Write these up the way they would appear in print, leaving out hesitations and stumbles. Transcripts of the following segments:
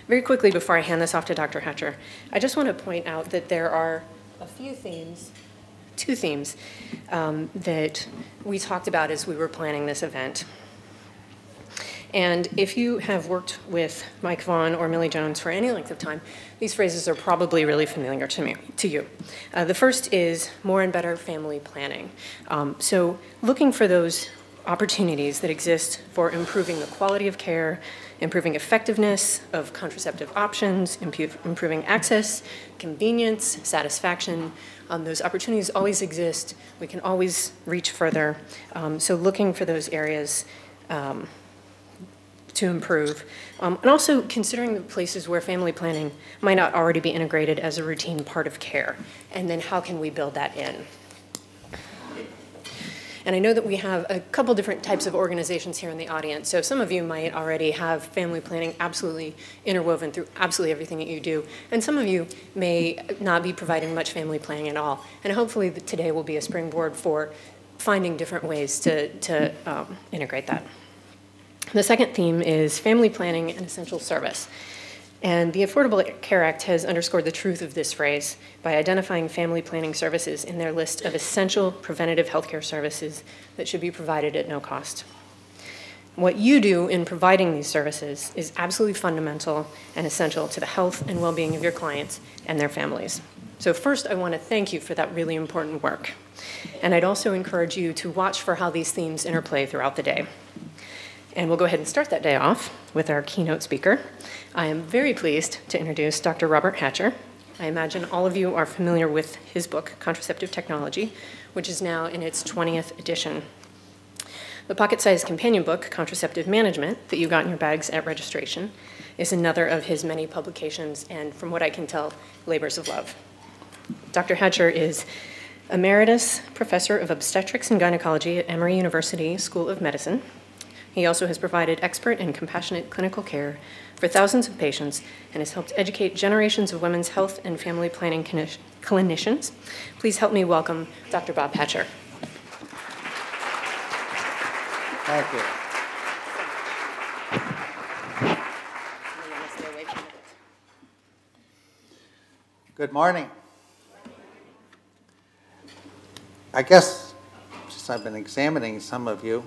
Very quickly before I hand this off to Dr. Hatcher, I just want to point out that there are a few themes, two themes, that we talked about as we were planning this event. And if you have worked with Mike Vaughn or Millie Jones for any length of time, these phrases are probably really familiar to you. The first is more and better family planning. So looking for those opportunities that exist for improving the quality of care, improving effectiveness of contraceptive options, improving access, convenience, satisfaction. Those opportunities always exist. We can always reach further. So looking for those areas to improve. And also considering the places where family planning might not already be integrated as a routine part of care. And then how can we build that in? And I know that we have a couple different types of organizations here in the audience. So some of you might already have family planning absolutely interwoven through absolutely everything that you do. And some of you may not be providing much family planning at all. And hopefully today will be a springboard for finding different ways to integrate that. The second theme is family planning and essential service. And the Affordable Care Act has underscored the truth of this phrase by identifying family planning services in their list of essential preventative healthcare services that should be provided at no cost. What you do in providing these services is absolutely fundamental and essential to the health and well-being of your clients and their families. So first, I want to thank you for that really important work. And I'd also encourage you to watch for how these themes interplay throughout the day. And we'll go ahead and start that day off with our keynote speaker. I am very pleased to introduce Dr. Robert Hatcher. I imagine all of you are familiar with his book, Contraceptive Technology, which is now in its 20th edition. The pocket-sized companion book, Contraceptive Management, that you got in your bags at registration, is another of his many publications and, from what I can tell, labors of love. Dr. Hatcher is Emeritus Professor of Obstetrics and Gynecology at Emory University School of Medicine. He also has provided expert and compassionate clinical care for thousands of patients and has helped educate generations of women's health and family planning clinicians. Please help me welcome Dr. Bob Hatcher. Thank you. Good morning. I guess, since I've been examining some of you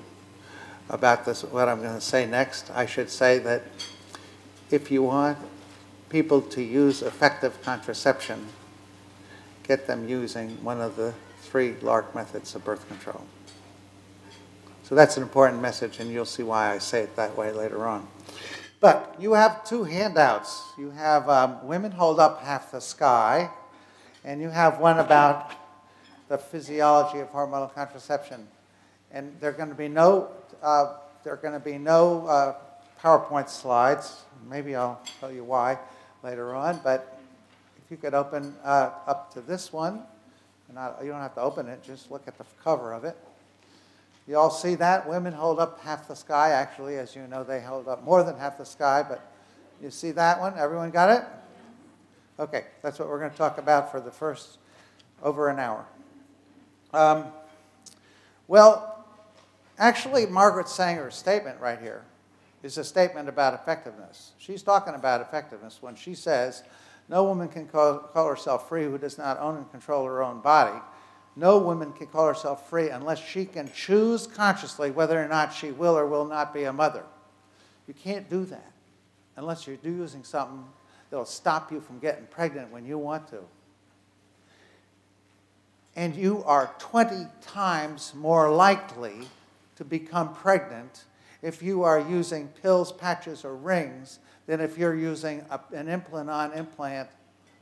about this, what I'm going to say next, I should say that if you want people to use effective contraception, get them using one of the 3 LARC methods of birth control. So that's an important message, and you'll see why I say it that way later on. But you have 2 handouts. You have Women Hold Up Half the Sky, and you have one about the physiology of hormonal contraception. And there are going to be no PowerPoint slides. Maybe I'll tell you why later on. But if you could open up to this one, and you don't have to open it, just look at the cover of it. You all see that? Women hold up half the sky. Actually, as you know, they hold up more than half the sky. But you see that one? Everyone got it? Okay, that's what we're going to talk about for the first over an hour. Well, actually, Margaret Sanger's statement right here is a statement about effectiveness. She's talking about effectiveness when she says, no woman can call herself free who does not own and control her own body. No woman can call herself free unless she can choose consciously whether or not she will or will not be a mother. You can't do that unless you're using something that will stop you from getting pregnant when you want to. And you are 20 times more likely to become pregnant if you are using pills, patches, or rings than if you're using an implant-on implant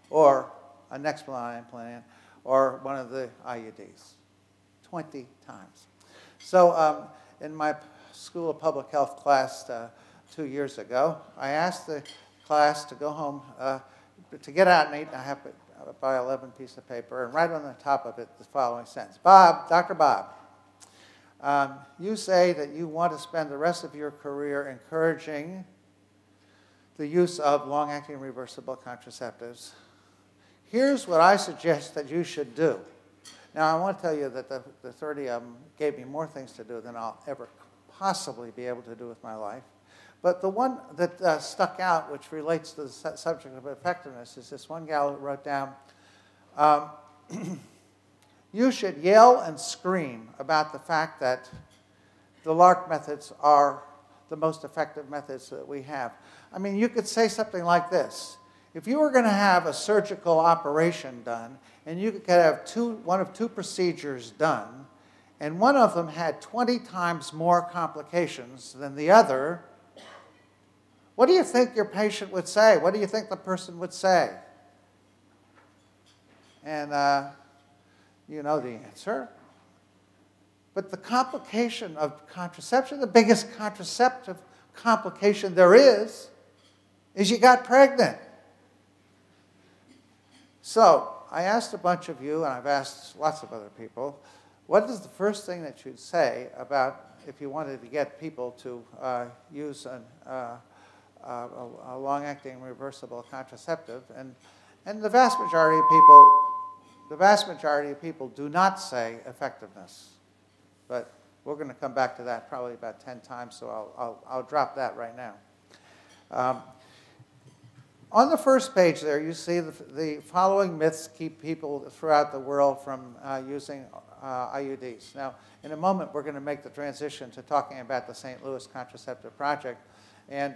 or a Nexplanon implant or one of the IUDs. 20 times. So in my School of Public Health class 2 years ago, I asked the class to go home, to get out and eat. I have a by 11 piece of paper, and right on the top of it, the following sentence. Bob, Dr. Bob, you say that you want to spend the rest of your career encouraging the use of long-acting reversible contraceptives. Here's what I suggest that you should do. Now, I want to tell you that the 30 of them gave me more things to do than I'll ever possibly be able to do with my life. But the one that stuck out, which relates to the subject of effectiveness, is this one gal who wrote down, you should yell and scream about the fact that the LARC methods are the most effective methods that we have. I mean, you could say something like this. If you were going to have a surgical operation done, and you could have one of two procedures done, and one of them had 20 times more complications than the other, what do you think your patient would say? What do you think the person would say? And you know the answer. But the complication of contraception, the biggest contraceptive complication there is you got pregnant. So I asked a bunch of you, and I've asked lots of other people, what is the first thing that you'd say about if you wanted to get people to use a long-acting reversible contraceptive? And the vast majority of people do not say effectiveness. But we're going to come back to that probably about 10 times, so I'll drop that right now. On the first page there, you see the following myths keep people throughout the world from using IUDs. Now, in a moment, we're going to make the transition to talking about the St. Louis Contraceptive Project. And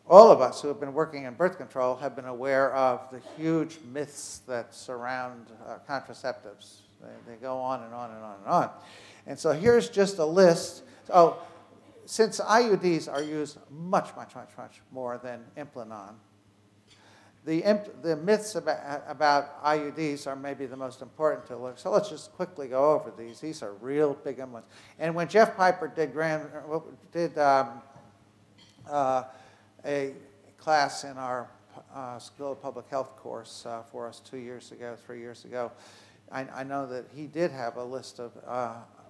all of us who have been working in birth control have been aware of the huge myths that surround contraceptives. They go on and on and on and on. And so here's just a list. So since IUDs are used much, much, much, much more than Implanon, the myths about IUDs are maybe the most important to look. So let's just quickly go over these. These are real big ones. And when Jeff Piper did a class in our School of Public Health course for us 3 years ago, I know that he did have a list of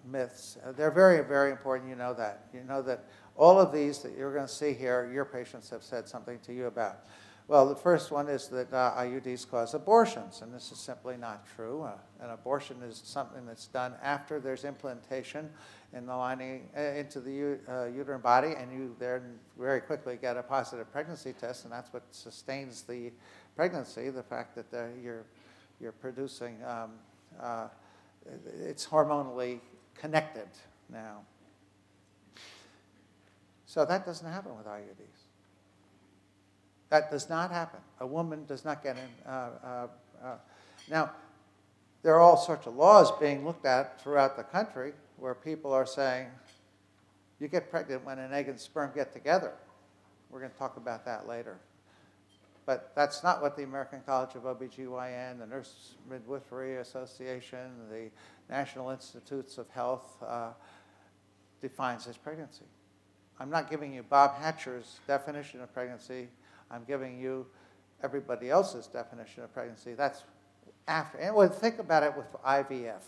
myths. They're very, very important. You know that. You know that all of these that you're going to see here, your patients have said something to you about. Well, the first one is that IUDs cause abortions, and this is simply not true. An abortion is something that's done after there's implantation in the lining into the uterine body, and you then very quickly get a positive pregnancy test, and that's what sustains the pregnancy, the fact that you're producing, it's hormonally connected now. So that doesn't happen with IUDs. That does not happen. A woman does not get in. Now, there are all sorts of laws being looked at throughout the country where people are saying, you get pregnant when an egg and sperm get together. We're going to talk about that later. But that's not what the American College of OBGYN, the Nurse Midwifery Association, the National Institutes of Health defines as pregnancy. I'm not giving you Bob Hatcher's definition of pregnancy. I'm giving you everybody else's definition of pregnancy. That's after. And well, think about it with IVF.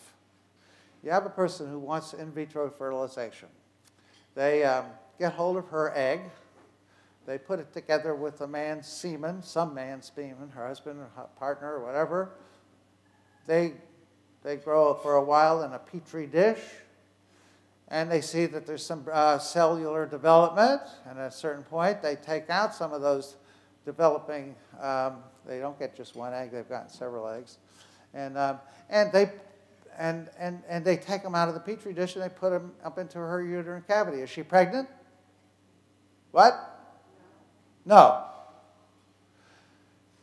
You have a person who wants in vitro fertilization. They get hold of her egg. They put it together with a man's semen, some man's semen, her husband or her partner or whatever. They grow for a while in a petri dish, and they see that there's some cellular development. And at a certain point, they take out some of those developing. They don't get just one egg; they've gotten several eggs, and they take them out of the petri dish and they put them up into her uterine cavity. Is she pregnant? What? No.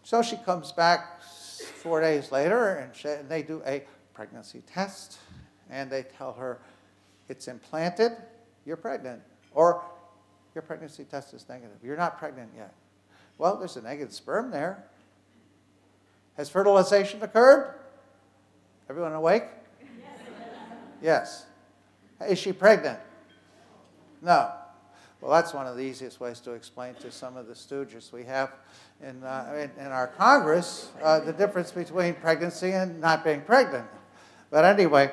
So she comes back 4 days later, and they do a pregnancy test, and they tell her, it's implanted, you're pregnant, or your pregnancy test is negative. You're not pregnant yet. Well, there's an egg and sperm there. Has fertilization occurred? Everyone awake? Yes. Is she pregnant? No. Well, that's one of the easiest ways to explain to some of the stooges we have in our Congress the difference between pregnancy and not being pregnant. But anyway,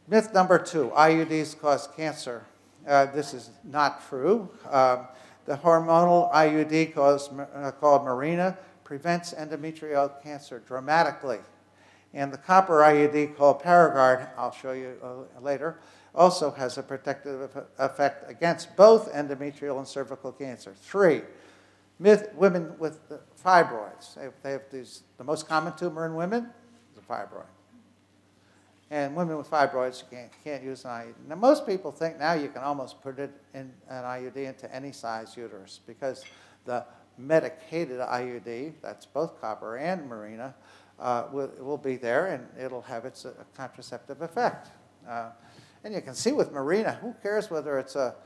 myth number 2, IUDs cause cancer. This is not true. The hormonal IUD called Mirena prevents endometrial cancer dramatically. And the copper IUD called Paragard, I'll show you later, also has a protective effect against both endometrial and cervical cancer. 3, women with fibroids. They have the most common tumor in women is a fibroid. And women with fibroids, you can't use an IUD. Now, most people think now you can almost put it in an IUD into any size uterus because the medicated IUD, that's both copper and Mirena, will be there, and it'll have its contraceptive effect. And you can see with Mirena, who cares whether it's a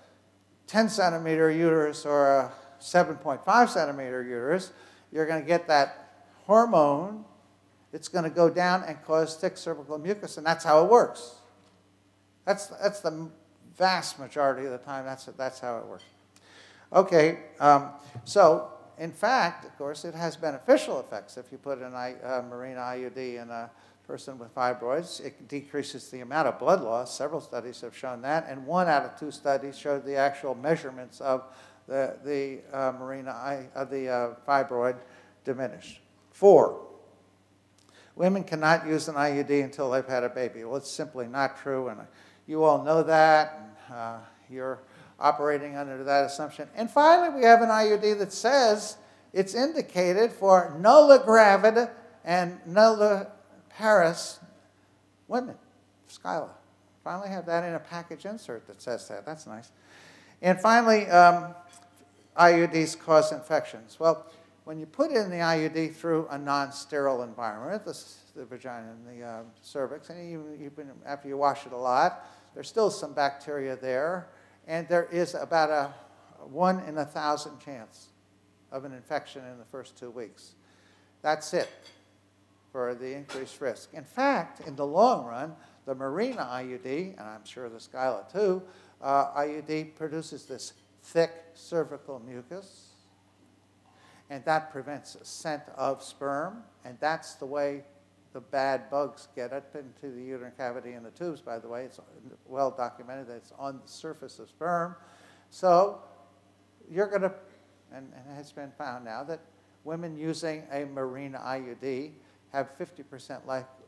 10-centimeter uterus or a 7.5-centimeter uterus, you're going to get that hormone. It's going to go down and cause thick cervical mucus, and that's how it works. That's the vast majority of the time, that's how it works. Okay, so in fact, of course, it has beneficial effects. If you put an Mirena IUD in a person with fibroids, it decreases the amount of blood loss. Several studies have shown that, and 1 out of 2 studies showed the actual measurements of the fibroid diminished. 4, women cannot use an IUD until they've had a baby. Well, it's simply not true, and you all know that, and you're operating under that assumption. And finally, we have an IUD that says it's indicated for nulligravid and nulliparous women, Skyla. Finally have that in a package insert that says that. That's nice. And finally, IUDs cause infections. Well, when you put in the IUD through a non-sterile environment, the vagina and the cervix, and even after you wash it a lot, there's still some bacteria there, and there is about a 1 in 1,000 chance of an infection in the first 2 weeks. That's it for the increased risk. In fact, in the long run, the Mirena IUD, and I'm sure the Skyla too, IUD produces this thick cervical mucus, and that prevents ascent of sperm, and that's the way the bad bugs get up into the uterine cavity and the tubes, by the way. It's well documented that it's on the surface of sperm. So you're going to, and it has been found now, that women using a Mirena IUD have 50%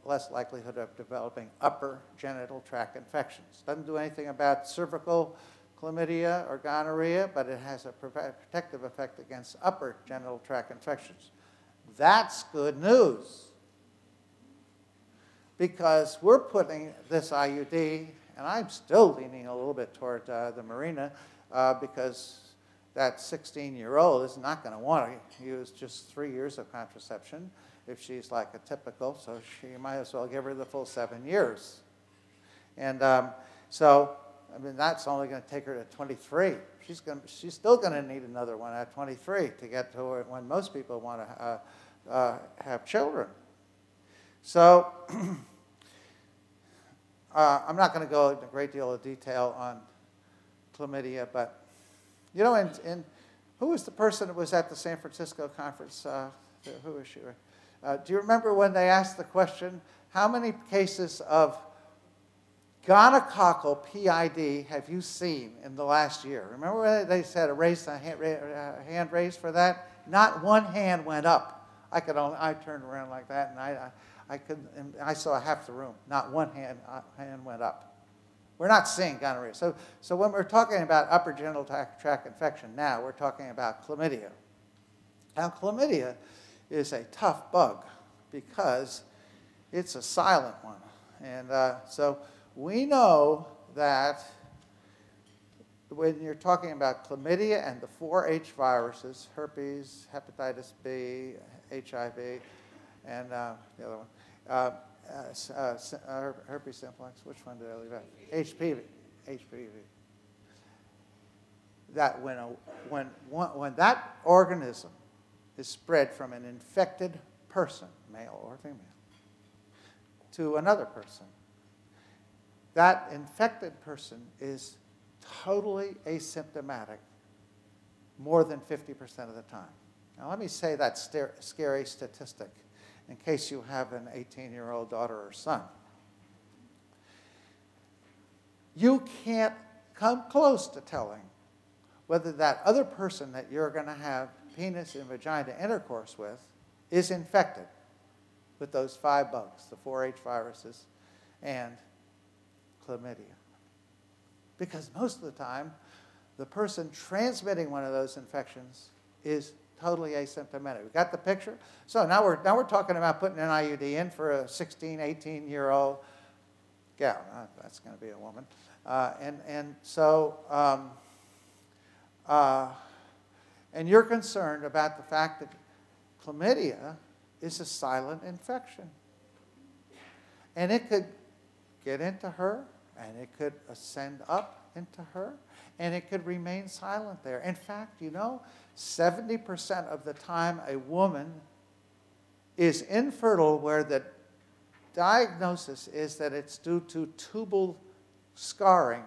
less likelihood of developing upper genital tract infections. Doesn't do anything about cervical chlamydia or gonorrhea, but it has a protective effect against upper genital tract infections. That's good news, because we're putting this IUD, and I'm still leaning a little bit toward the Mirena, because that 16-year-old is not going to want to use just 3 years of contraception if she's like a typical, so she might as well give her the full 7 years. And so, I mean, that's only going to take her to 23. She's still going to need another one at 23 to get to when most people want to have children. So I'm not going to go into a great deal of detail on chlamydia, but you know, who was the person that was at the San Francisco conference? Who was she? Do you remember when they asked the question, how many cases of gonococcal PID have you seen in the last year? Remember when they said a hand raised for that? Not one hand went up. I turned around like that, and I saw half the room. Not one hand went up. We're not seeing gonorrhea. So when we're talking about upper genital tract infection now, we're talking about chlamydia. Now, chlamydia is a tough bug because it's a silent one. And so we know that when you're talking about chlamydia and the 4H viruses, herpes, hepatitis B, HIV, and the other one, herpes simplex, which one did I leave out? HPV. That when that organism is spread from an infected person, male or female, to another person, that infected person is totally asymptomatic more than 50% of the time. Now let me say that scary statistic in case you have an 18-year-old daughter or son. You can't come close to telling whether that other person that you're going to have penis and vagina intercourse with is infected. with those 5 bugs, the 4H viruses and chlamydia. Because most of the time, the person transmitting one of those infections is totally asymptomatic. We got the picture? So now we're talking about putting an IUD in for a 16, 18-year-old gal. That's going to be a woman. And you're concerned about the fact that chlamydia is a silent infection. And it could get into her, and it could ascend up into her, and it could remain silent there. In fact, you know, 70% of the time a woman is infertile where the diagnosis is that it's due to tubal scarring.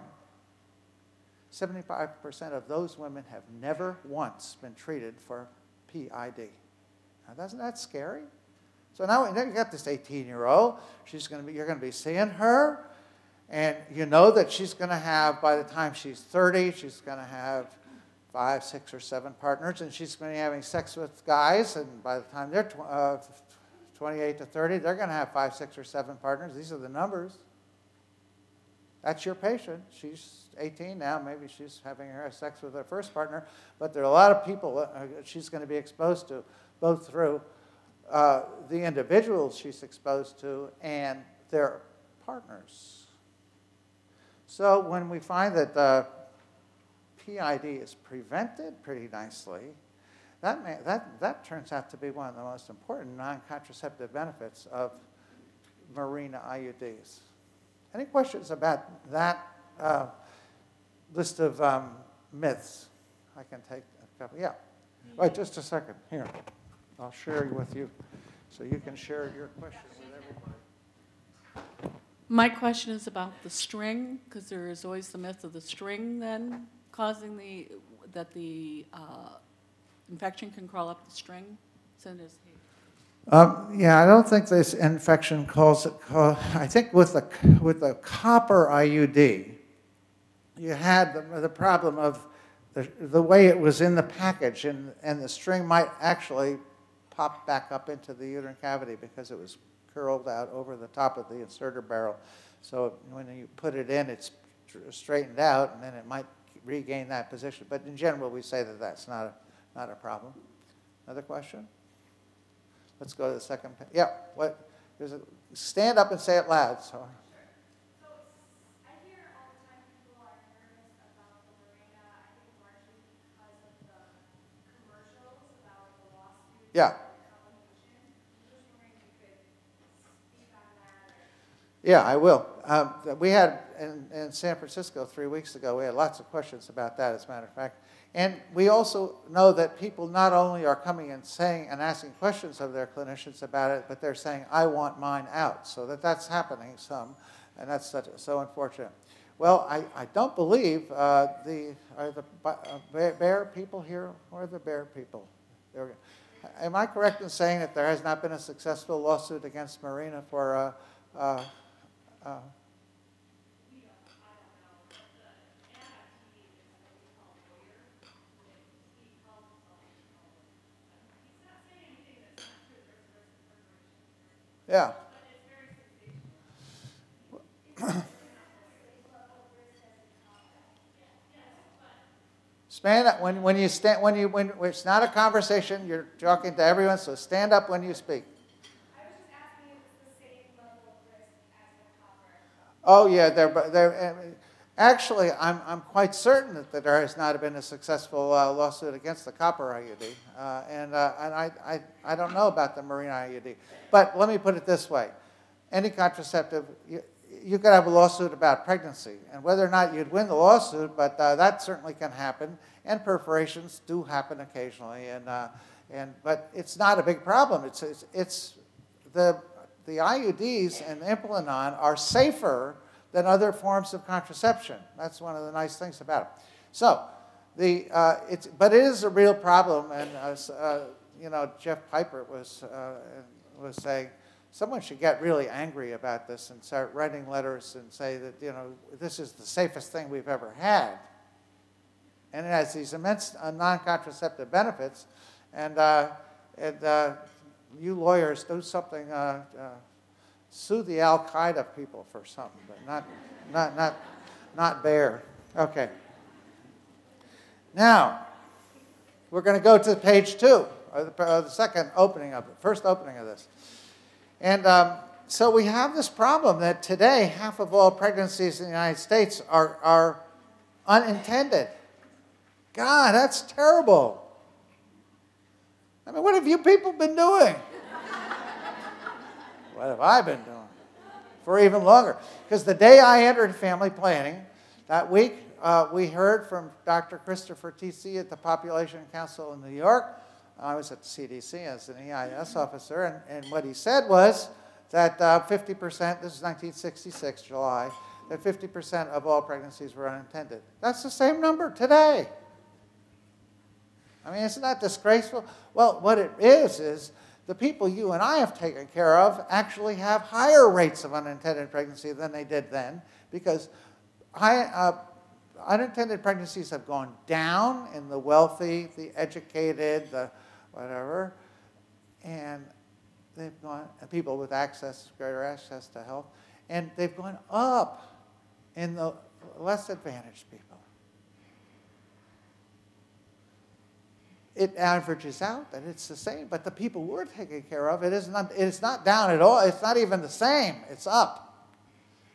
75% of those women have never once been treated for PID. Now, isn't that scary? So now you got this 18-year-old. You're going to be seeing her, and you know that she's going to have, by the time she's 30, she's going to have 5, 6, or 7 partners, and she's going to be having sex with guys, and by the time they're 28 to 30, they're going to have 5, 6, or 7 partners. These are the numbers. That's your patient. She's 18 now. Maybe she's having her sex with her first partner, but there are a lot of people she's going to be exposed to, both through the individuals she's exposed to and their partners. So when we find that PID is prevented pretty nicely, that turns out to be one of the most important non-contraceptive benefits of Mirena IUDs. Any questions about that list of myths? I can take a couple. Yeah. Wait, just a second. Here. I'll share with you so you can share your question with everybody. My question is about the string, because there is always the myth of the string then causing that the infection can crawl up the string. Yeah, I don't think this infection I think with the copper IUD, you had the problem of the way it was in the package, and the string might actually pop back up into the uterine cavity because it was curled out over the top of the inserter barrel. So when you put it in, it's straightened out, and then it might regain that position. But in general, we say that that's not a problem. Another question? Let's go to the second. Yeah. What? Stand up and say it loud. So. I hear all the time people are nervous about the Mirena. I think largely because of the commercials about the lawsuit. Yeah. Or Yeah, I will. We had in San Francisco 3 weeks ago, we had lots of questions about that, as a matter of fact. And we also know that people not only are coming and saying and asking questions of their clinicians about it, but they're saying, I want mine out. So that's happening some, and that's so unfortunate. Well, I don't believe are the Bear people here? Where are the Bear people? There we go. Am I correct in saying that there has not been a successful lawsuit against Mirena for yeah. Stand up when it's not a conversation. You're talking to everyone, so stand up when you speak. I was just asking if it's the same level of risk as the copper. Oh yeah, actually, I'm quite certain that there has not been a successful lawsuit against the copper IUD, and I don't know about the Mirena IUD. But let me put it this way: any contraceptive, you could have a lawsuit about pregnancy, and whether or not you'd win the lawsuit, but that certainly can happen, and perforations do happen occasionally, but it's not a big problem. It's the IUDs and Implanon are safer than other forms of contraception. That's one of the nice things about it. So, but it is a real problem, and Jeff Piper was saying someone should get really angry about this and start writing letters and say that this is the safest thing we've ever had, and it has these immense non-contraceptive benefits, and you lawyers do something, sue the Al-Qaeda people for something, but not Bayer. Okay. Now, we're going to go to page 2, or the second opening of it, first opening of this. And so we have this problem that today, half of all pregnancies in the United States are unintended. God, that's terrible. I mean, what have you people been doing? What have I been doing? For even longer. Because the day I entered family planning, that week, we heard from Dr. Christopher T.C. at the Population Council in New York. I was at the CDC as an EIS officer, and what he said was that 50%, this is 1966, July, that 50% of all pregnancies were unintended. That's the same number today. I mean, isn't that disgraceful? Well, what it is the people you and I have taken care of actually have higher rates of unintended pregnancy than they did then, because unintended pregnancies have gone down in the wealthy, the educated, the whatever, and they've gone, people with access, greater access to health, and they've gone up in the less advantaged people. It averages out that it's the same, but the people we're taking care of, it's not down at all. It's not even the same. It's up.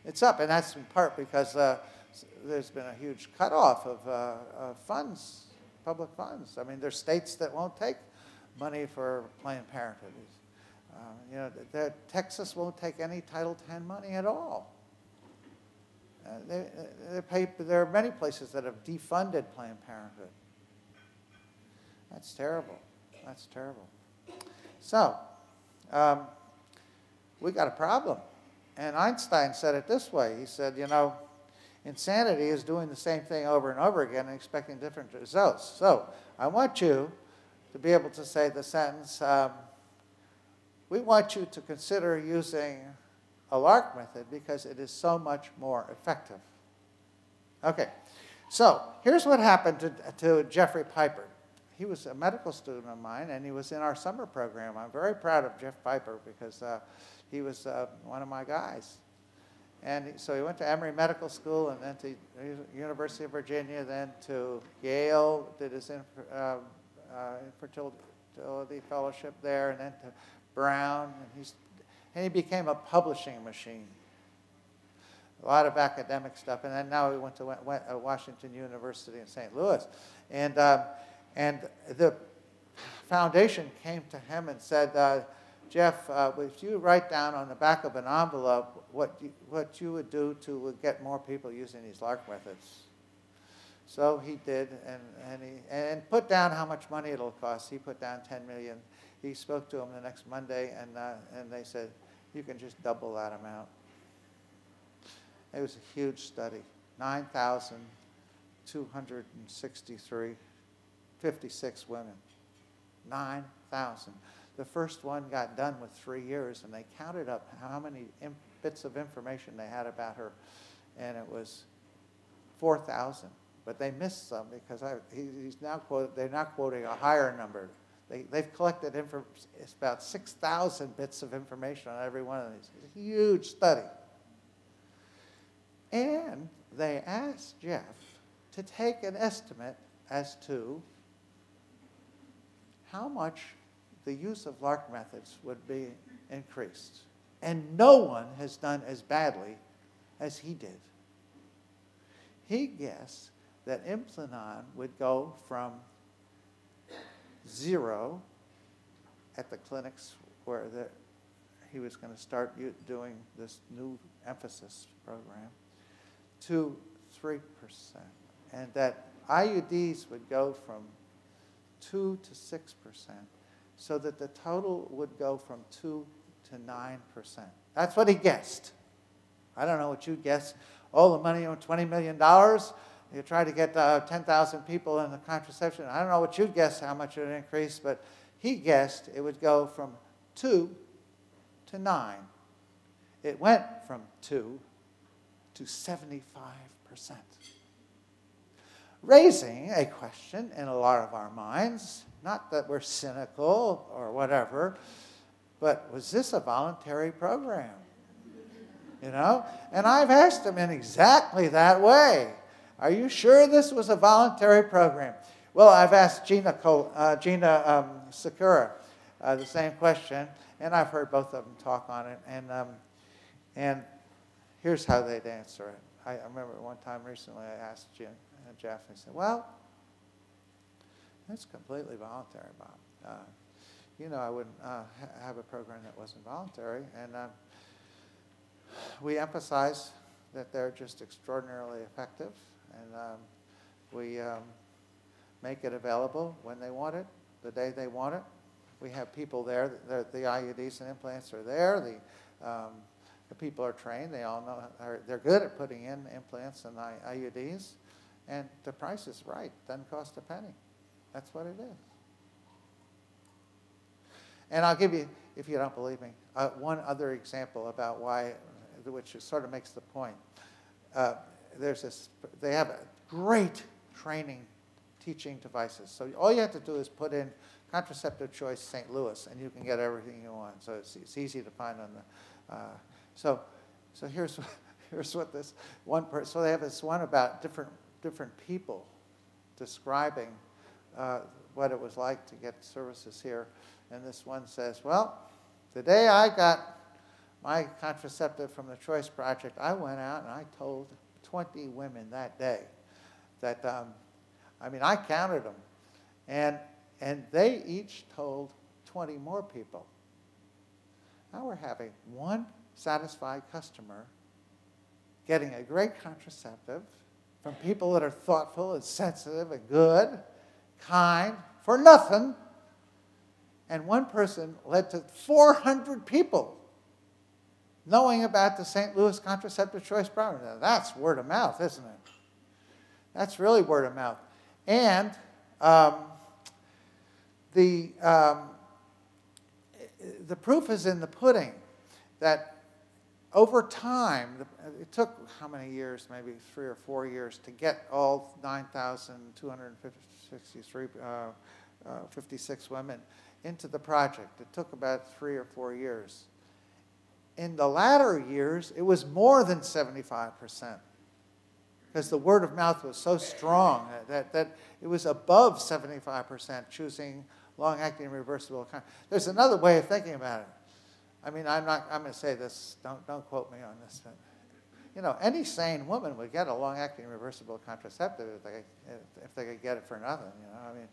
It's up, and that's in part because there's been a huge cutoff of funds, public funds. I mean, there's states that won't take money for Planned Parenthood. You know, Texas won't take any Title X money at all. There are many places that have defunded Planned Parenthood. That's terrible. That's terrible. So, we got a problem. And Einstein said it this way. He said, you know, insanity is doing the same thing over and over again and expecting different results. So, I want you to be able to say the sentence, we want you to consider using a LARC method because it is so much more effective. Okay, so here's what happened to Jeffrey Piper. He was a medical student of mine, and he was in our summer program. I'm very proud of Jeff Piper because he was one of my guys. And so he went to Emory Medical School and then to University of Virginia, then to Yale, did his infertility fellowship there, and then to Brown. And he became a publishing machine. A lot of academic stuff. And then now he went to Washington University in St. Louis. And the foundation came to him and said, Jeff, if you write down on the back of an envelope what you would do to get more people using these LARC methods. So he did, and put down how much money it'll cost. He put down $10 million. He spoke to them the next Monday, and they said, you can just double that amount. It was a huge study, 9,263. 56 women, 9,000. The first one got done with 3 years, and they counted up how many bits of information they had about her, and it was 4,000. But they missed some because they're now quoting a higher number. They've collected it's about 6,000 bits of information on every one of these. It's a huge study. And they asked Jeff to take an estimate as to how much the use of LARC methods would be increased. And no one has done as badly as he did. He guessed that Implanon would go from 0 at the clinics where he was going to start doing this new emphasis program to 3%. And that IUDs would go from 2 to 6%, so that the total would go from 2 to 9%. That's what he guessed. I don't know what you guess. All the money on $20 million, you try to get 10,000 people in the contraception. I don't know what you'd guess how much it would increase, but he guessed it would go from 2 to 9. It went from 2 to 75%. Raising a question in a lot of our minds, not that we're cynical or whatever, but was this a voluntary program? You know? And I've asked them in exactly that way. Are you sure this was a voluntary program? Well, I've asked Gina Sakura the same question, and I've heard both of them talk on it. And here's how they'd answer it. I remember one time recently I asked Jeff, and I said, well, it's completely voluntary, Bob. You know, I wouldn't have a program that wasn't voluntary. And we emphasize that they're just extraordinarily effective. And we make it available when they want it, the day they want it. We have people there. The IUDs and implants are there. The people are trained. They all know. They're good at putting in implants and IUDs. And the price is right. Doesn't cost a penny. That's what it is. And I'll give you, if you don't believe me, one other example about why, which sort of makes the point. They have a great training teaching devices. So all you have to do is put in Contraceptive Choice St. Louis, and you can get everything you want. So it's easy to find on the. So here's what this one person. So they have this one about different people describing what it was like to get services here. And this one says, well, the day I got my contraceptive from the Choice Project, I went out and I told 20 women that day that, I mean, I counted them. And they each told 20 more people. Now we're having one satisfied customer getting a great contraceptive from people that are thoughtful and sensitive and good, kind, for nothing. And one person led to 400 people knowing about the St. Louis Contraceptive Choice Program. Now, that's word of mouth, isn't it? That's really word of mouth. And the proof is in the pudding that over time, it took how many years, maybe 3 or 4 years, to get all 9,256 women into the project. It took about 3 or 4 years. In the latter years, it was more than 75%, because the word of mouth was so strong that it was above 75% choosing long-acting reversible. There's another way of thinking about it. I mean, I'm going to say this. Don't quote me on this. But, you know, any sane woman would get a long-acting reversible contraceptive if they could get it for nothing. You know, I mean,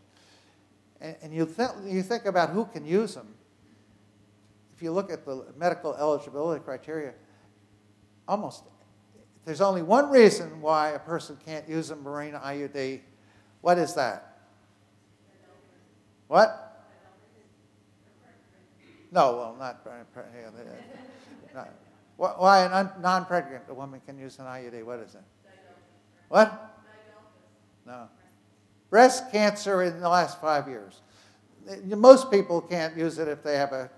and you think about who can use them. If you look at the medical eligibility criteria, there's only one reason why a person can't use a Mirena IUD. What is that? What? No, well, not why a non-pregnant woman can use an IUD. What is it? What? No. Breast cancer in the last 5 years. Most people can't use it if they have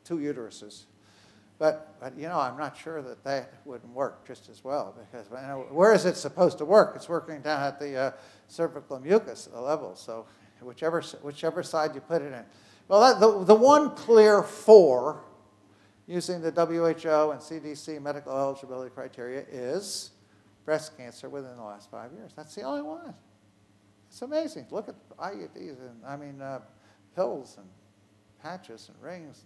2 uteruses. But you know, I'm not sure that wouldn't work just as well, because you know, where is it supposed to work? It's working down at the cervical mucus level. So whichever side you put it in. Well, the one clear for using the WHO and CDC medical eligibility criteria is breast cancer within the last 5 years. That's the only one. It's amazing. Look at IUDs and pills and patches and rings.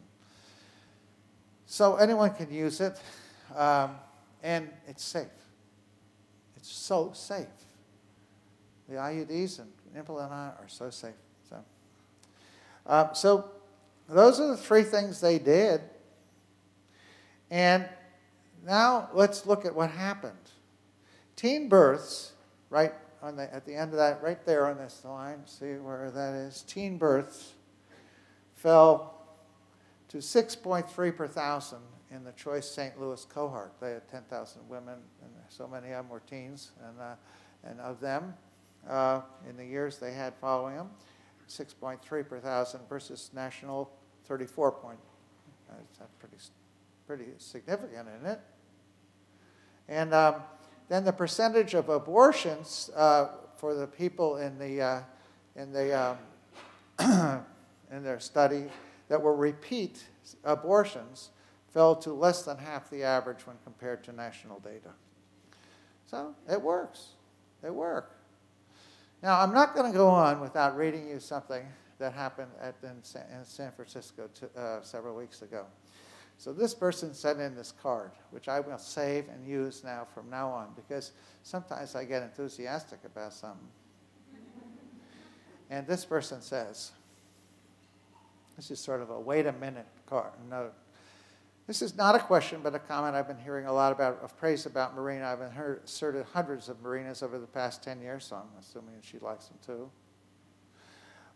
So anyone can use it, and it's safe. It's so safe. The IUDs and implant are so safe. So those are the 3 things they did. And now let's look at what happened. Teen births, right at the end of that, right there on this line, see where that is? Teen births fell to 6.3 per thousand in the Choice St. Louis cohort. They had 10,000 women, and so many of them were teens. And of them, in the years they had following them, 6.3 per thousand versus national 34 point. That's pretty significant, isn't it? And then the percentage of abortions for the people in their study that were repeat abortions fell to less than half the average when compared to national data. So it works. They work. Now, I'm not going to go on without reading you something that happened in San Francisco several weeks ago. So this person sent in this card, which I will save and use now from now on, because sometimes I get enthusiastic about something. And this person says, this is sort of a wait a minute card note. This is not a question, but a comment I've been hearing a lot about, of praise about Marina. I've been asserted hundreds of Marinas over the past 10 years, so I'm assuming she likes them too,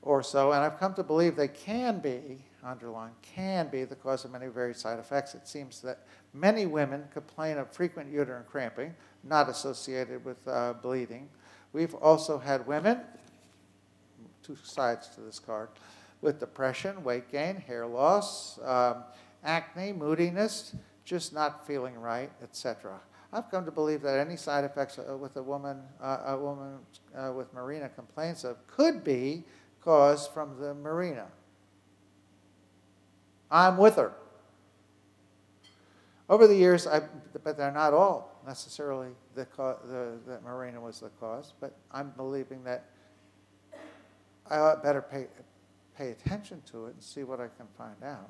or so. And I've come to believe they can be, underline, can be the cause of many varied side effects. It seems that many women complain of frequent uterine cramping, not associated with bleeding. We've also had women, two sides to this card, with depression, weight gain, hair loss, acne, moodiness, just not feeling right, etc. I've come to believe that any side effects with a woman with Mirena complains of could be caused from the Mirena. I'm with her. Over the years, but they're not all necessarily that Mirena was the cause, but I'm believing that I ought better pay attention to it and see what I can find out.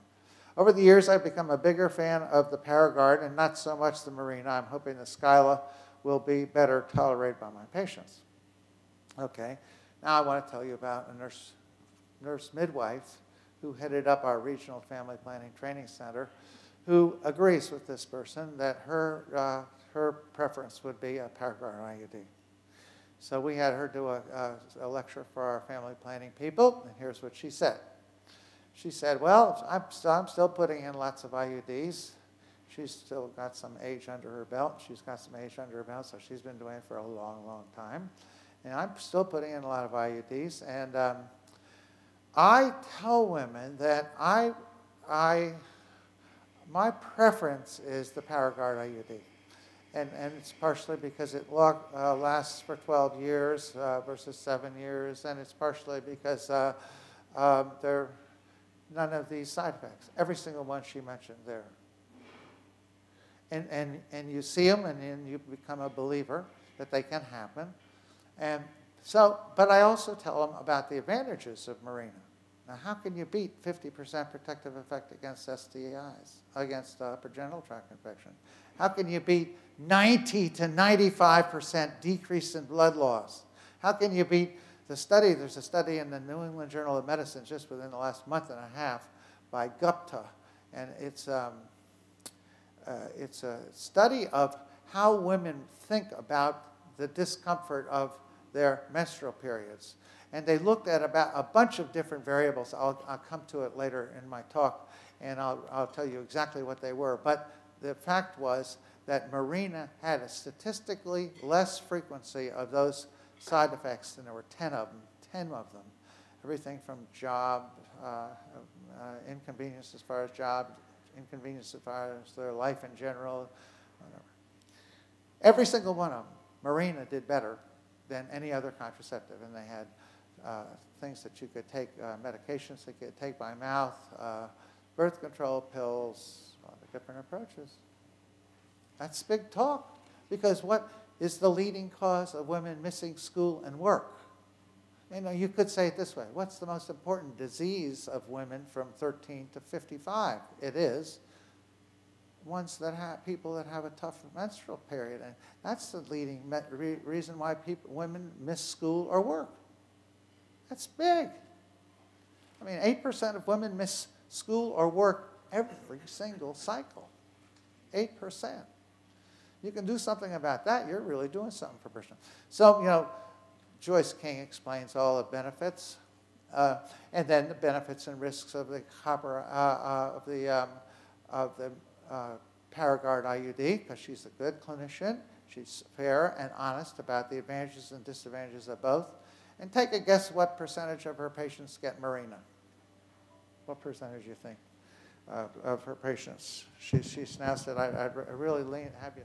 Over the years, I've become a bigger fan of the Paragard and not so much the Mirena. I'm hoping the Skyla will be better tolerated by my patients. Okay, now I want to tell you about a nurse midwife who headed up our regional family planning training center, who agrees with this person that her preference would be a Paragard IUD. So we had her do a lecture for our family planning people, and here's what she said. She said, well, I'm still putting in lots of IUDs. She's still got some age under her belt. She's got some age under her belt, so she's been doing it for a long, long time. And I'm still putting in a lot of IUDs. And I tell women that my preference is the Paragard IUD. And it's partially because it lasts for 12 years versus 7 years. And it's partially because there are none of these side effects. Every single one she mentioned there. And you see them, and then you become a believer that they can happen. And so, but I also tell them about the advantages of Mirena. Now, how can you beat 50% protective effect against STIs, against upper genital tract infection? How can you beat 90 to 95% decrease in blood loss? How can you beat the study? There's a study in the New England Journal of Medicine just within the last month and a half by Gupta, and it's a study of how women think about the discomfort of their menstrual periods. And they looked at about a bunch of different variables. I'll come to it later in my talk, and I'll tell you exactly what they were. But the fact was that Mirena had a statistically less frequency of those side effects, and there were 10 of them. Everything from job, inconvenience as far as job, inconvenience as far as their life in general, whatever. Every single one of them, Mirena did better than any other contraceptive, and they had things that you could take, medications that you could take by mouth, birth control pills, all the different approaches. That's big talk, because what is the leading cause of women missing school and work? You know, you could say it this way. What's the most important disease of women from 13 to 55? It is ones that have people that have a tough menstrual period. And that's the leading reason why women miss school or work. That's big. I mean, 8% of women miss school or work every single cycle. 8%. You can do something about that. You're really doing something for a person. So, you know, Joyce King explains all the benefits, and then the benefits and risks of the Paragard IUD, because she's a good clinician. She's fair and honest about the advantages and disadvantages of both. And take a guess what percentage of her patients get Mirena. What percentage do you think of her patients? She's now said, I'd really have you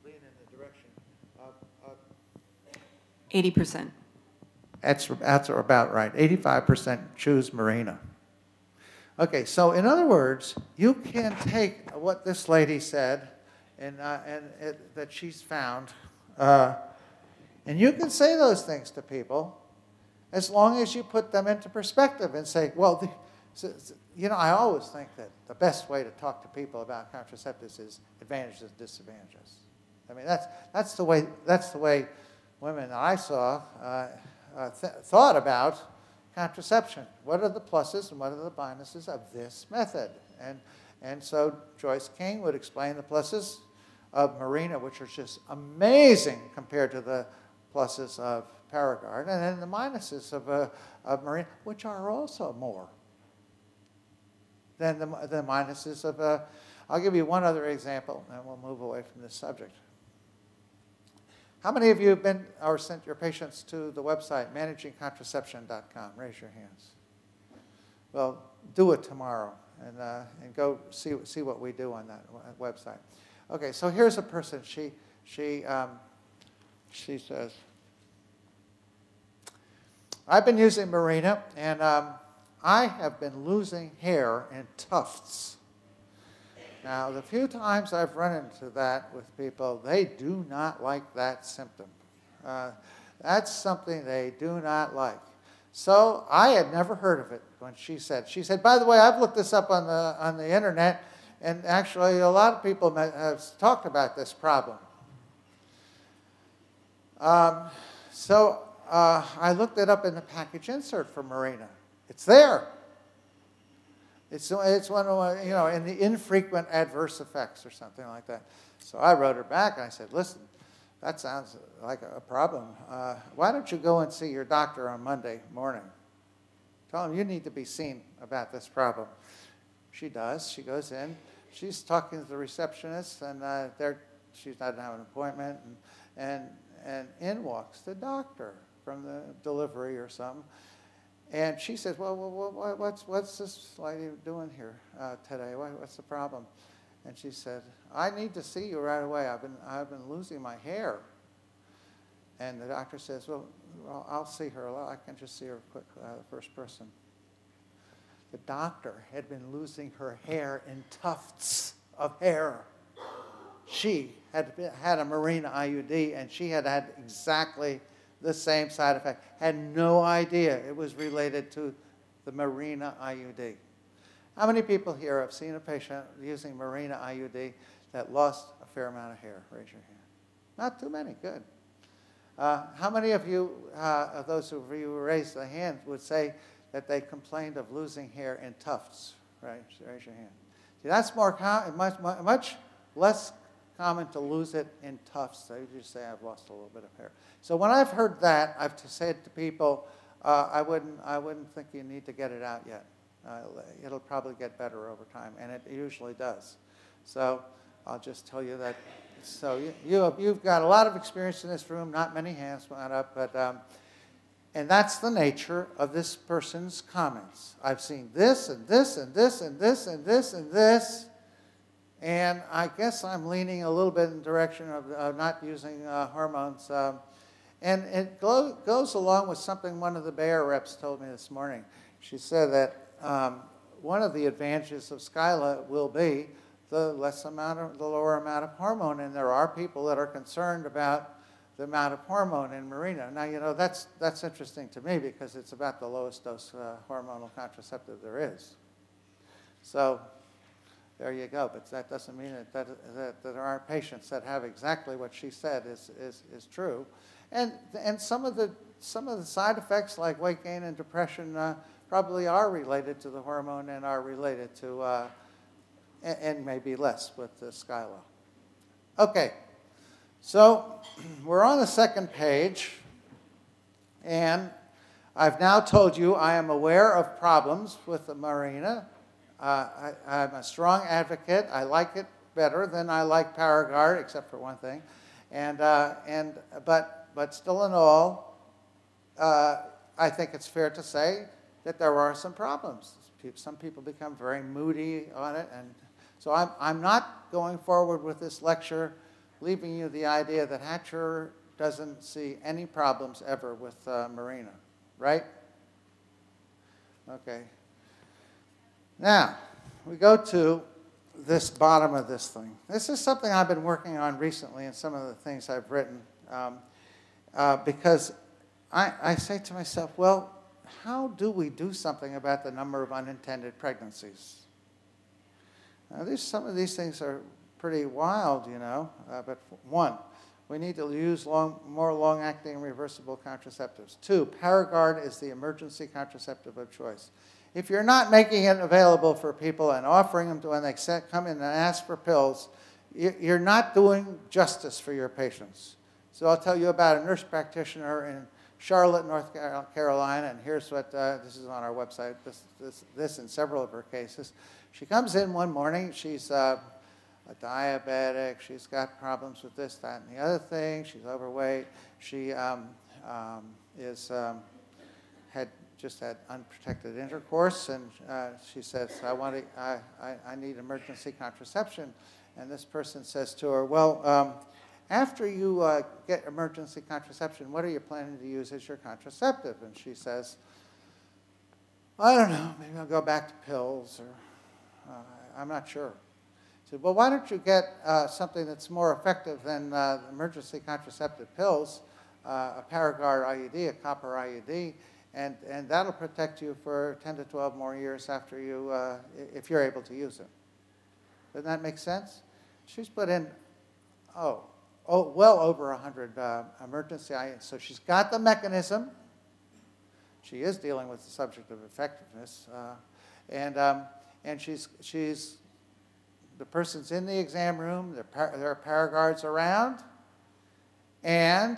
lean in the direction of 80%. That's about right. 85% choose Mirena. Okay, so in other words, you can take what this lady said that she's found, and you can say those things to people as long as you put them into perspective and say, well, you know, I always think that the best way to talk to people about contraceptives is advantages and disadvantages. I mean, that's the way women I saw thought about contraception. What are the pluses and what are the minuses of this method? And so Joyce King would explain the pluses of Mirena, which are just amazing compared to the pluses of Paragard, and then the minuses of Mirena, which are also more than the minuses of. I'll give you one other example, and we'll move away from this subject. How many of you have been or sent your patients to the website managingcontraception.com? Raise your hands. Well, do it tomorrow and go see what we do on that website. Okay, so here's a person. She says, I've been using Mirena, and I have been losing hair in tufts. Now, the few times I've run into that with people, they do not like that symptom. That's something they do not like. So I had never heard of it when she said, by the way, I've looked this up on the internet, and actually a lot of people have talked about this problem. So I looked it up in the package insert for Mirena. It's there. It's one of, you know, in the infrequent adverse effects or something like that. So I wrote her back and I said, listen, that sounds like a problem. Why don't you go and see your doctor on Monday morning? Tell him you need to be seen about this problem. She does. She goes in. She's talking to the receptionist, and she's not having an appointment, and in walks the doctor from the delivery or something. And she says, well, what's this lady doing here today? What's the problem? And she said, I need to see you right away. I've been losing my hair. And the doctor says, well, I'll see her. I can just see her quick, the first person. The doctor had been losing her hair in tufts of hair. She had a Mirena IUD, and she had had exactly the same side effect. Had no idea it was related to the Mirena IUD. How many people here have seen a patient using Mirena IUD that lost a fair amount of hair? Raise your hand. Not too many. Good. How many of you, of those of you who raised the hand, would say that they complained of losing hair in tufts? Right? Raise your hand. See, that's much less common to lose it in tufts. They just say, I've lost a little bit of hair. So when I've heard that, I've said to people, I wouldn't think you need to get it out yet. It'll probably get better over time, and it usually does. So I'll just tell you that. So you've got a lot of experience in this room. Not many hands went up, but and that's the nature of this person's comments. I've seen this and this and this and this and this and this. And I guess I'm leaning a little bit in the direction of not using hormones. And it goes along with something one of the Bayer reps told me this morning. She said that one of the advantages of Skyla will be the lower amount of hormone. And there are people that are concerned about the amount of hormone in Mirena. Now, you know, that's interesting to me because it's about the lowest dose hormonal contraceptive there is. So there you go, but that doesn't mean that there aren't patients that have exactly what she said is true, and some of the side effects like weight gain and depression probably are related to the hormone and are related to and maybe less with the Skyla. Okay, so we're on the second page, and I've now told you I am aware of problems with the Mirena. I'm a strong advocate. I like it better than I like Paragard, except for one thing. But still in all, I think it's fair to say that there are some problems. Some people become very moody on it, and so I'm not going forward with this lecture, leaving you the idea that Hatcher doesn't see any problems ever with Mirena, right? Okay. Now, we go to this bottom of this thing. This is something I've been working on recently in some of the things I've written because I say to myself, well, how do we do something about the number of unintended pregnancies? Now, some of these things are pretty wild, you know, but one, we need to use more long-acting reversible contraceptives. Two, Paragard is the emergency contraceptive of choice. If you're not making it available for people and offering them to when they come in and ask for pills, you're not doing justice for your patients. So I'll tell you about a nurse practitioner in Charlotte, North Carolina, and here's what, this is on our website, this in several of her cases. She comes in one morning, she's a diabetic, she's got problems with this, that, and the other thing, she's overweight, she had just had unprotected intercourse, and she says, I need emergency contraception. And this person says to her, well, after you get emergency contraception, what are you planning to use as your contraceptive? And she says, I don't know, maybe I'll go back to pills, or I'm not sure. I said, well, why don't you get something that's more effective than emergency contraceptive pills, a Paragard IUD, a copper IUD, and that'll protect you for 10 to 12 more years after you, if you're able to use it. Doesn't that make sense? She's put in, well over 100 emergency IUDs. So she's got the mechanism. She is dealing with the subject of effectiveness. And the person's in the exam room, there are Paragards around, and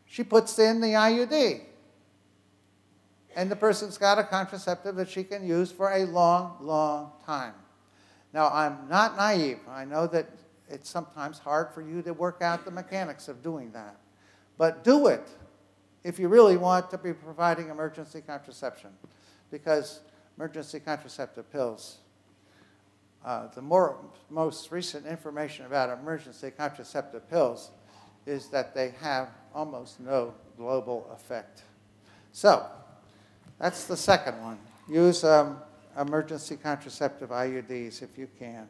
she puts in the IUD. And the person's got a contraceptive that she can use for a long, long time. Now, I'm not naive. I know that it's sometimes hard for you to work out the mechanics of doing that. But do it if you really want to be providing emergency contraception, because emergency contraceptive pills, the most recent information about emergency contraceptive pills is that they have almost no global effect. So, that's the second one. Use emergency contraceptive IUDs if you can.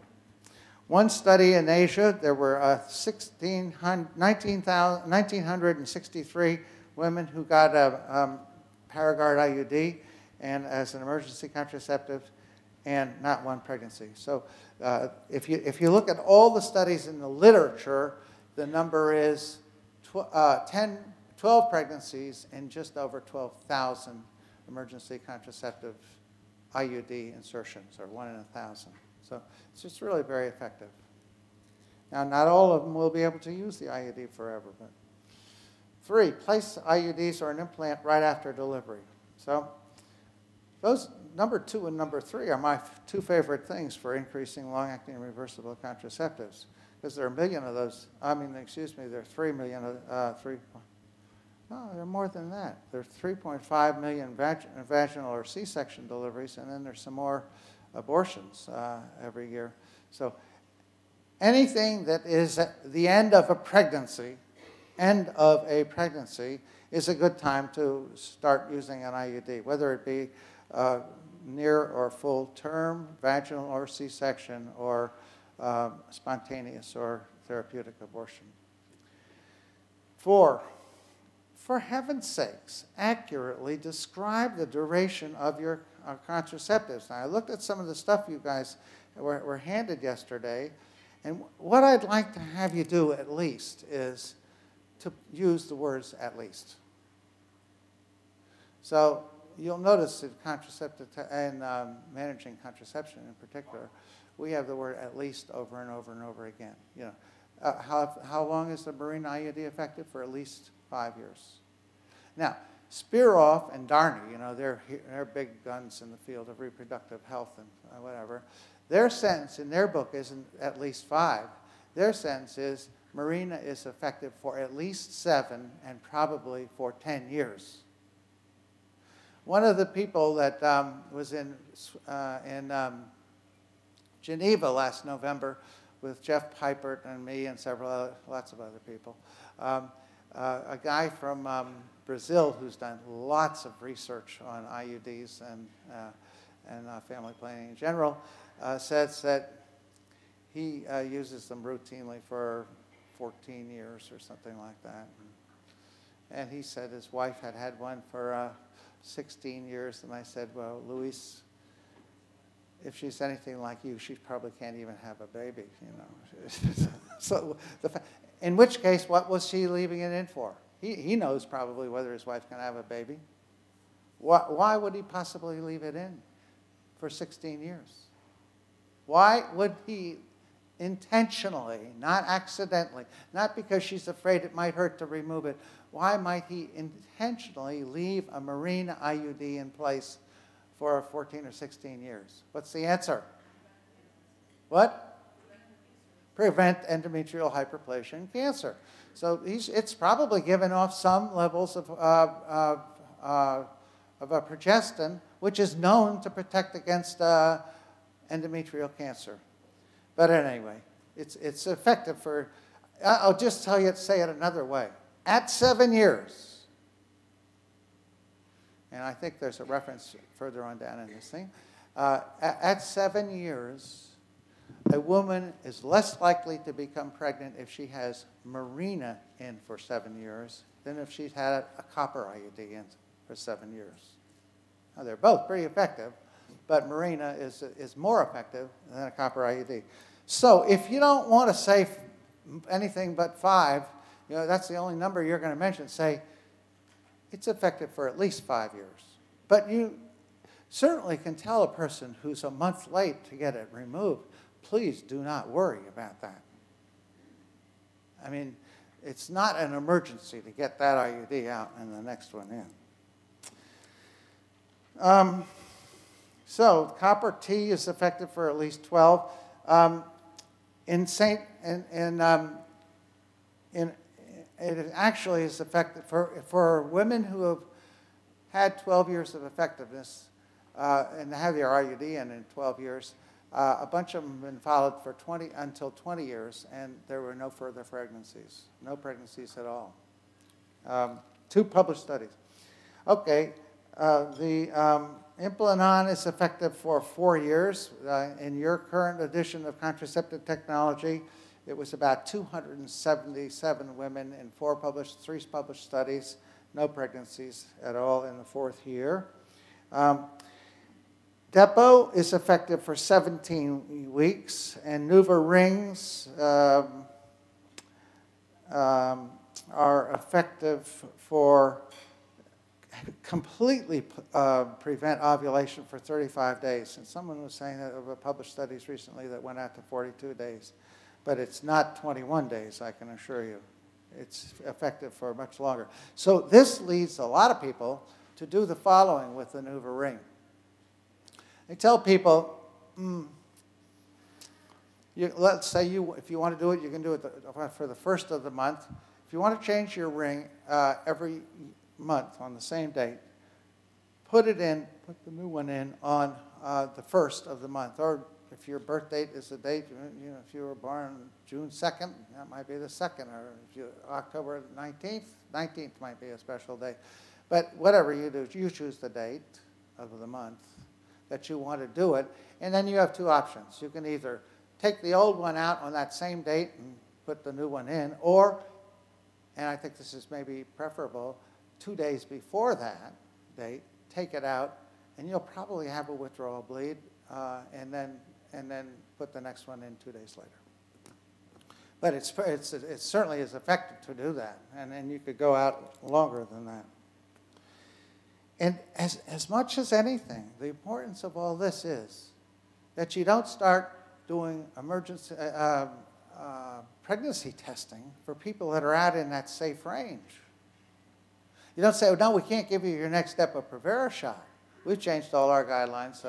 One study in Asia, there were 1,963 women who got a Paragard IUD and as an emergency contraceptive, and not one pregnancy. So if you look at all the studies in the literature, the number is 12 pregnancies and just over 12,000 emergency contraceptive IUD insertions, or 1 in 1,000. So it's just really very effective. Now, not all of them will be able to use the IUD forever, but 3, place IUDs or an implant right after delivery. So those number 2 and number 3 are my 2 favorite things for increasing long-acting reversible contraceptives, because there are a million of those. I mean, excuse me, there are 3 million no, there are more than that. There are 3.5 million vaginal or C-section deliveries, and then there's some more abortions every year. So anything that is at the end of a pregnancy, is a good time to start using an IUD, whether it be near or full term, vaginal or C-section, or spontaneous or therapeutic abortion. 4, for heaven's sakes, accurately describe the duration of your contraceptives. Now, I looked at some of the stuff you guys were handed yesterday, and what I'd like to have you do at least is to use the words "at least." So you'll notice in contraceptive and managing contraception in particular, we have the word "at least" over and over and over again. You know, how long is the Mirena IUD effective? For at least 5 years. Now, Spearoff and Darney, you know, they're big guns in the field of reproductive health and whatever. Their sentence in their book isn't at least 5. Their sentence is Mirena is effective for at least 7 and probably for 10 years. One of the people that was in Geneva last November with Jeff Pipert and me and lots of other people, a guy from Brazil who's done lots of research on IUDs and family planning in general, says that he uses them routinely for 14 years or something like that. And he said his wife had had one for 16 years, and I said, well, Luis, if she's anything like you, she probably can't even have a baby, you know. So, in which case, what was she leaving it in for? He knows probably whether his wife can have a baby. Why would he possibly leave it in for 16 years? Why would he intentionally, not accidentally, not because she's afraid it might hurt to remove it, why might he intentionally leave a Mirena IUD in place for 14 or 16 years? What's the answer? What? Prevent endometrial hyperplasia and cancer. So it's probably given off some levels of a progestin, which is known to protect against endometrial cancer. But anyway, it's effective for, I'll just say it another way. At 7 years, and I think there's a reference further on down in this thing, at 7 years, a woman is less likely to become pregnant if she has Mirena in for 7 years than if she's had a copper IUD in for 7 years. Now, they're both pretty effective, but Mirena is more effective than a copper IUD. So if you don't want to say anything but 5, you know, that's the only number you're going to mention, say it's effective for at least 5 years. But you certainly can tell a person who's a month late to get it removed, please do not worry about that. I mean, it's not an emergency to get that IUD out and the next one in. So copper T is effective for at least 12. It actually is effective for women who have had 12 years of effectiveness and have their IUD in 12 years. A bunch of them have been followed for until 20 years, and there were no further pregnancies, no pregnancies at all. 2 published studies. Okay, the Implanon is effective for 4 years. In your current edition of contraceptive technology, it was about 277 women in 3 published studies, no pregnancies at all in the 4th year. Depo is effective for 17 weeks, and Nuva rings are effective for completely prevent ovulation for 35 days. And someone was saying that over published studies recently that went out to 42 days. But it's not 21 days, I can assure you. It's effective for much longer. So this leads a lot of people to do the following with the Nuva ring. They tell people, let's say if you want to do it, you can do it for the 1st of the month. If you want to change your ring every month on the same date, put the new one in on the 1st of the month. Or if your birth date is the date, you know, if you were born June 2nd, that might be the 2nd. Or if you October 19th, 19th might be a special day. But whatever you do, you choose the date of the month that you want to do it. And then you have 2 options. You can either take the old one out on that same date and put the new one in, or, and I think this is maybe preferable, 2 days before that date, take it out, and you'll probably have a withdrawal bleed, and then put the next one in 2 days later. But it certainly is effective to do that, and then you could go out longer than that. And as much as anything, the importance of all this is that you don't start doing emergency pregnancy testing for people that are out in that safe range. You don't say, oh, no, we can't give you your next step of Provera shot. We've changed all our guidelines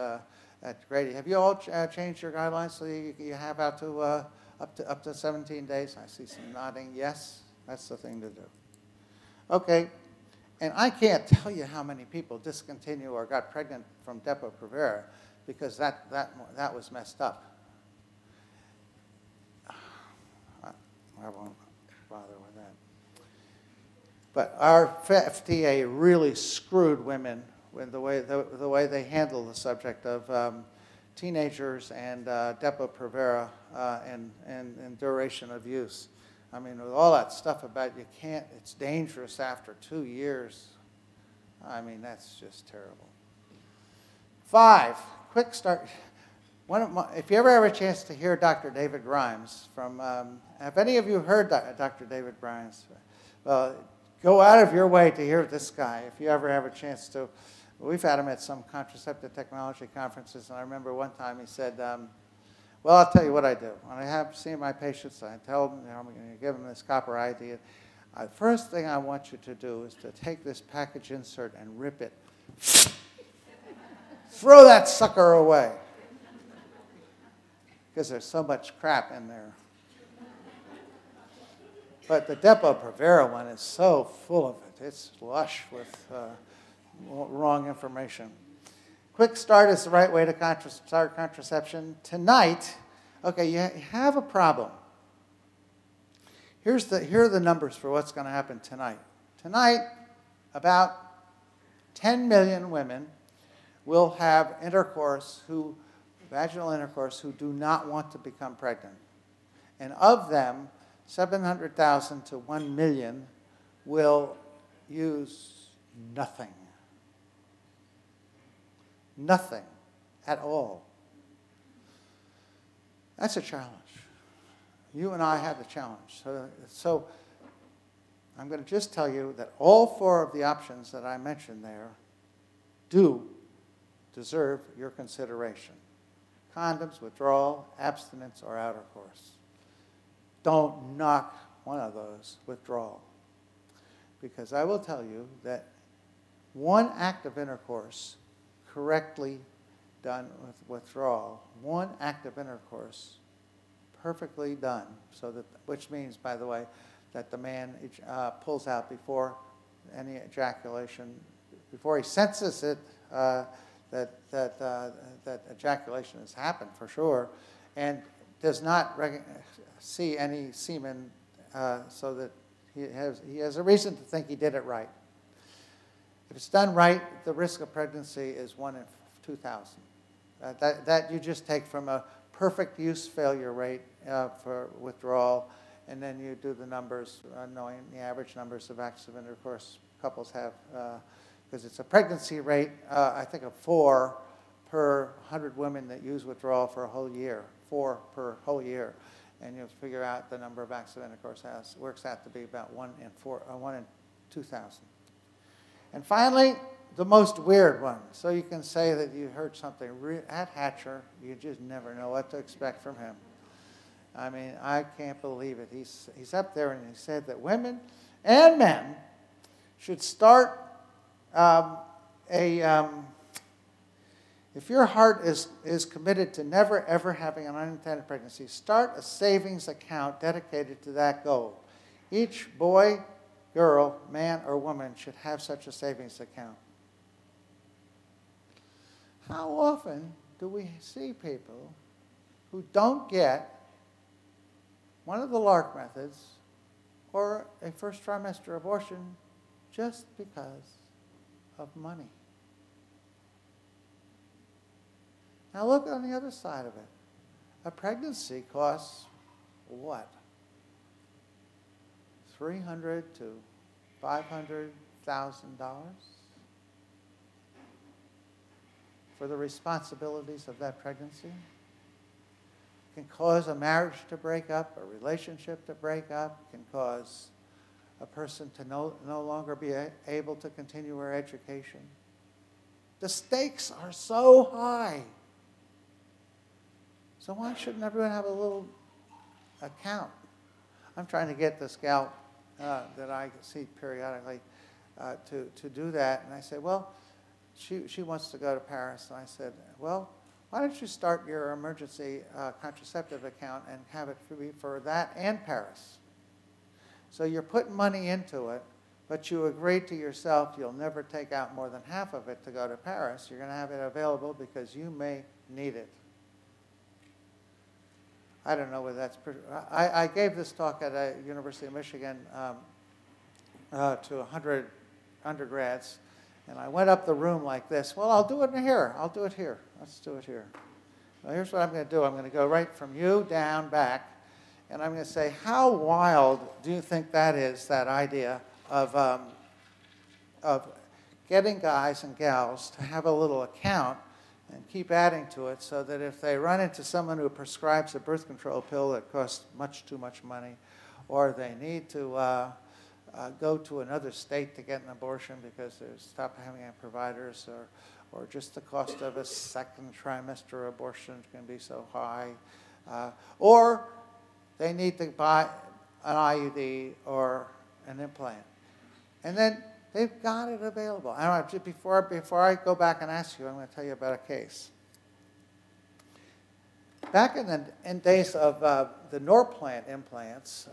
at Grady. Have you all changed your guidelines so you have out to up to 17 days? I see some nodding. Yes, that's the thing to do. Okay, and I can't tell you how many people discontinue or got pregnant from Depo-Provera because that was messed up. I won't bother with that. But our FDA really screwed women with the way they handle the subject of teenagers and Depo-Provera and duration of use. I mean, with all that stuff about it's dangerous after 2 years. I mean, that's just terrible. 5, quick start. If you ever have a chance to hear Dr. David Grimes from, have any of you heard Dr. David Grimes? Well, go out of your way to hear this guy if you ever have a chance to. We've had him at some contraceptive technology conferences, and I remember one time he said, well, I'll tell you what I do. When I have seen my patients, I tell them, I'm going to give them this copper ID. The first thing I want you to do is to take this package insert and rip it. Throw that sucker away. Because there's so much crap in there. But the Depo-Provera one is so full of it. It's lush with wrong information. Quick start is the right way to start contraception. Tonight, okay, you have a problem. Here are the numbers for what's going to happen tonight. Tonight, about 10 million women will have vaginal intercourse who do not want to become pregnant. And of them, 700,000 to 1 million will use nothing. Nothing at all. That's a challenge. You and I have the challenge. So I'm going to just tell you that all 4 of the options that I mentioned there do deserve your consideration. Condoms, withdrawal, abstinence, or outer course. Don't knock one of those, withdrawal. Because I will tell you that one act of intercourse correctly done with withdrawal, one act of intercourse perfectly done, which means, by the way, that the man pulls out before any ejaculation, before he senses it, that ejaculation has happened for sure, and does not see any semen, so that he has a reason to think he did it right. If it's done right, the risk of pregnancy is 1 in 2,000. That you just take from a perfect use failure rate for withdrawal, and then you do the numbers, knowing the average numbers of acts of intercourse couples have, because it's a pregnancy rate, I think, of 4 per 100 women that use withdrawal for a whole year, 4 per whole year. And you'll figure out the number of acts of intercourse works out to be about 1 in 2,000. And finally, the most weird one. So you can say that you heard something at Hatcher, you just never know what to expect from him. I mean, I can't believe it. He's up there and he said that women and men should start if your heart is committed to never, ever having an unintended pregnancy, start a savings account dedicated to that goal. Each boy, girl, man, or woman should have such a savings account. How often do we see people who don't get one of the LARC methods or a first trimester abortion just because of money? Now look on the other side of it. A pregnancy costs what? $300,000 to $500,000 for the responsibilities of that pregnancy. It can cause a marriage to break up, a relationship to break up, it can cause a person to no longer be able to continue her education. The stakes are so high. So why shouldn't everyone have a little account? I'm trying to get this gal that I see periodically to do that. And I said, well, she wants to go to Paris. And I said, well, why don't you start your emergency contraceptive account and have it for that and Paris? So you're putting money into it, but you agreed to yourself you'll never take out more than half of it to go to Paris. You're going to have it available because you may need it. I don't know whether that's I gave this talk at a University of Michigan to 100 undergrads, And I went up the room like this. Well, I'll do it here. I'll do it here. Let's do it here. Well, here's what I'm going to do. I'm going to go right from you down back. And I'm going to say, how wild do you think that is, that idea of getting guys and gals to have a little account and keep adding to it so that if they run into someone who prescribes a birth control pill that costs much too much money, or they need to go to another state to get an abortion because they stop having providers, or just the cost of a second trimester abortion can be so high, or they need to buy an IUD or an implant. And then they've got it available. I don't know, just before I go back and ask you, I'm going to tell you about a case. Back in the days of the Norplant implants,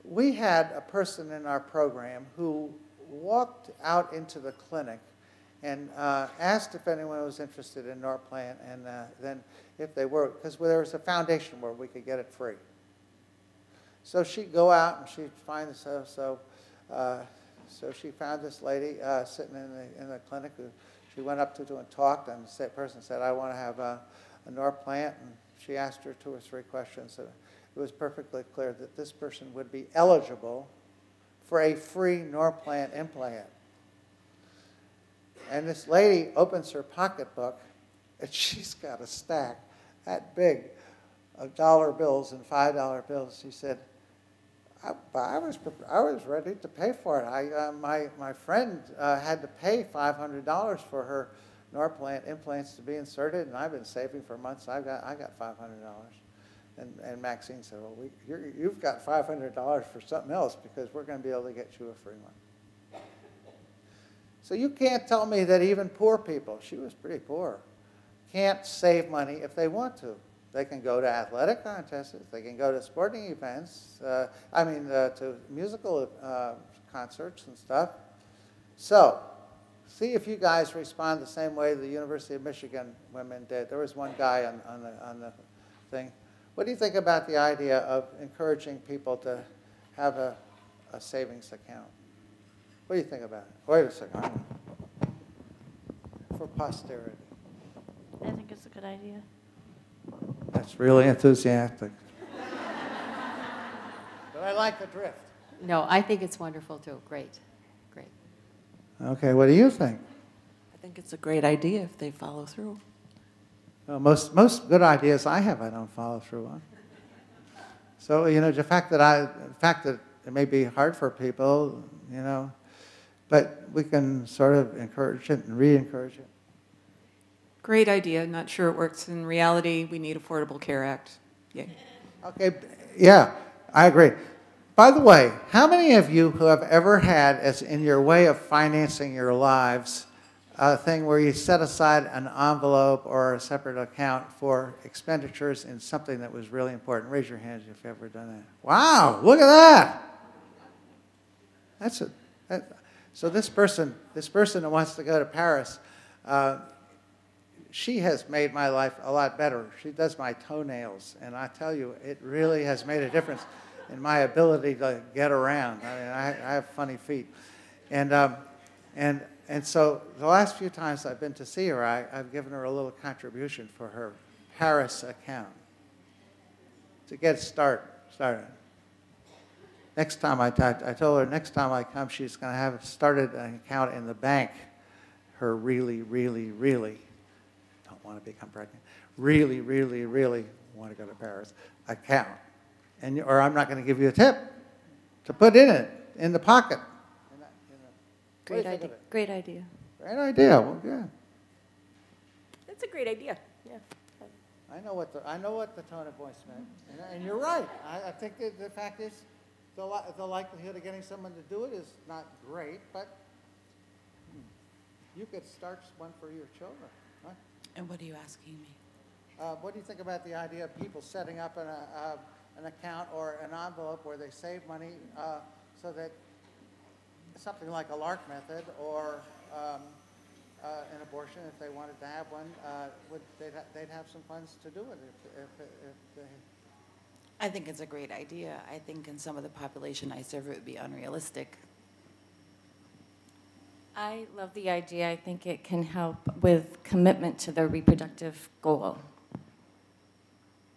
we had a person in our program who walked out into the clinic and asked if anyone was interested in Norplant, and then if they were, because there was a foundation where we could get it free. So she'd go out and she'd find so she found this lady sitting in the clinic. She went up to and talked, and the person said, "I want to have a Norplant," and she asked her 2 or 3 questions. It was perfectly clear that this person would be eligible for a free Norplant implant. And this lady opens her pocketbook, and she's got a stack that big of dollar bills and $5 bills. She said, I was ready to pay for it. My friend had to pay $500 for her Norplant implants to be inserted, and I've been saving for months. I got $500. And Maxine said, well, you've got $500 for something else because we're going to be able to get you a free one. So you can't tell me that even poor people, she was pretty poor, can't save money if they want to. They can go to athletic contests, they can go to sporting events, to musical concerts and stuff. So, see if you guys respond the same way the University of Michigan women did. There was one guy on the thing. What do you think about the idea of encouraging people to have a savings account? What do you think about it? Wait a second. For posterity. I think it's a good idea. That's really enthusiastic. But I like the drift. No, I think it's wonderful too. Great, great. Okay, what do you think? I think it's a great idea if they follow through. Well, most good ideas I have, I don't follow through on. So the fact that it may be hard for people, but we can sort of encourage it and re-encourage it. Great idea. Not sure it works in reality. We need Affordable Care Act. Yay. Okay, yeah, I agree. By the way, how many of you who have ever had, as in your way of financing your lives, a thing where you set aside an envelope or a separate account for expenditures in something that was really important? Raise your hands if you've ever done that. Wow, look at that. That's it. So this person that wants to go to Paris, she has made my life a lot better. She does my toenails, and I tell you, it really has made a difference in my ability to get around. I mean, I have funny feet. And so the last few times I've been to see her, I've given her a little contribution for her Paris account to get started. Next time I told her next time I come, she's going to have started an account in the bank. Her really, really, really don't want to become pregnant. Really, really, really want to go to Paris account. Or I'm not going to give you a tip to put in the pocket. Great idea. Great idea. Great idea. Well, yeah. That's a great idea. Yeah. I know what the tone of voice meant, and you're right. I think that the fact is, the likelihood of getting someone to do it is not great, but you could start one for your children, right? And what are you asking me? What do you think about the idea of people setting up an account or an envelope where they save money so that something like a LARC method or an abortion, if they wanted to have one, they'd have some funds to do it if they... I think it's a great idea. I think in some of the population I serve it would be unrealistic. I love the idea. I think it can help with commitment to the reproductive goal.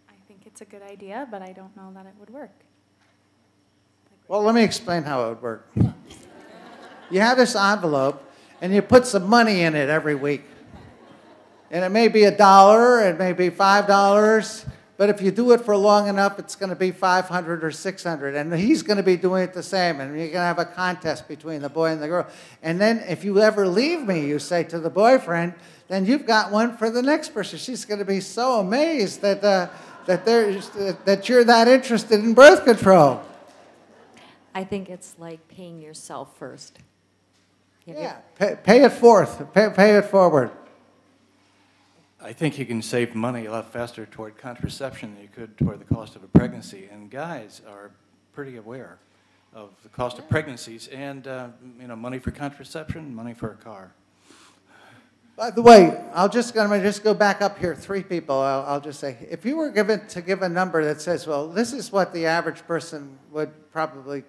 I think it's a good idea, but I don't know that it would work. Well, let me explain how it would work. You have this envelope, and you put some money in it every week. And it may be $1, it may be $5, but if you do it for long enough, it's going to be 500 or 600, and he's going to be doing it the same, and you're going to have a contest between the boy and the girl. And then if you ever leave me, you say to the boyfriend, then you've got one for the next person. She's going to be so amazed that you're that interested in birth control. I think it's like paying yourself first. Yeah, pay it forth, pay it forward. I think you can save money a lot faster toward contraception than you could toward the cost of a pregnancy. And guys are pretty aware of the cost of pregnancies and money for contraception, money for a car. By the way, I'm going to just go back up here. 3 people. I'll just say, if you were to give a number that says, well, this is what the average person would probably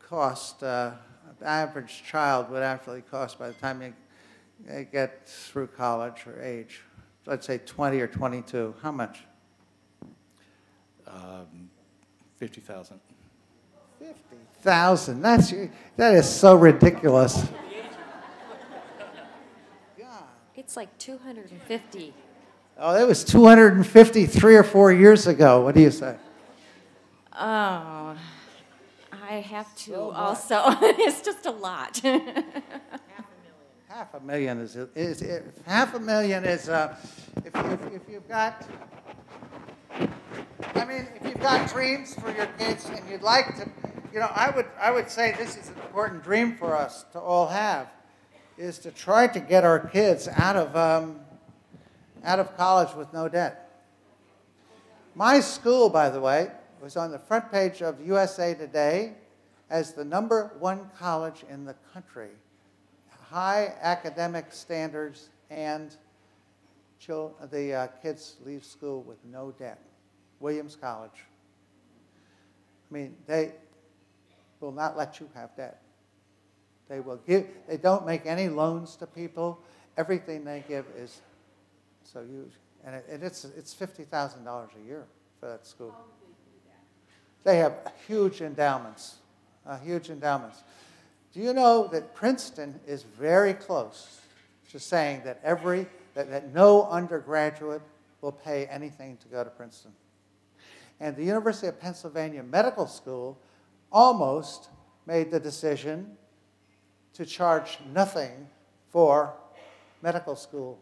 cost, average child would actually cost by the time you get through college or age. Let's say 20 or 22. How much? 50,000. 50,000. That is so ridiculous. It's like 250. Oh, it was 250 3 or 4 years ago. What do you say? Oh, I have to also. It's just a lot. $500,000 is $500,000 is if you've got, I mean, if you've got dreams for your kids and you'd like to, I would say this is an important dream for us to all have, is to try to get our kids out of college with no debt. My school, by the way, was on the front page of USA Today as the #1 college in the country. High academic standards, and the kids leave school with no debt. Williams College. I mean, they will not let you have debt. They don't make any loans to people. Everything they give is so huge. And it's $50,000 a year for that school. They have huge endowments, huge endowments. Do you know that Princeton is very close to saying that that no undergraduate will pay anything to go to Princeton? And the University of Pennsylvania Medical School almost made the decision to charge nothing for medical school,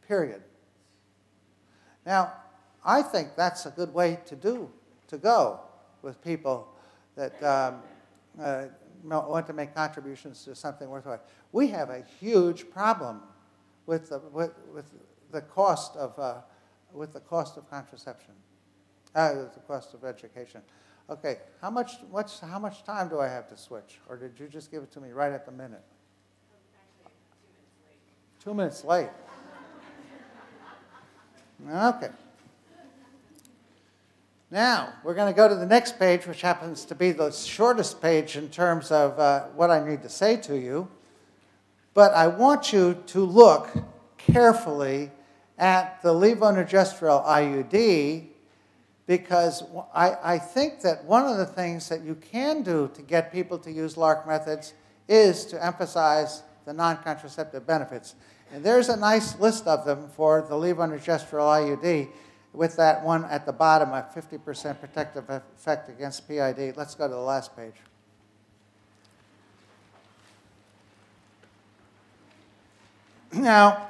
period. Now, I think that's a good way to go with people that want to make contributions to something worthwhile. We have a huge problem with the cost of contraception, with the cost of education. Okay, how much time do I have to switch, or did you just give it to me right at the minute? 2 minutes late. Okay. Now, we're going to go to the next page, which happens to be the shortest page in terms of what I need to say to you. But I want you to look carefully at the levonorgestrel IUD, because I think that one of the things that you can do to get people to use LARC methods is to emphasize the non-contraceptive benefits. And there's a nice list of them for the levonorgestrel IUD, with that one at the bottom, a 50% protective effect against PID. Let's go to the last page. Now,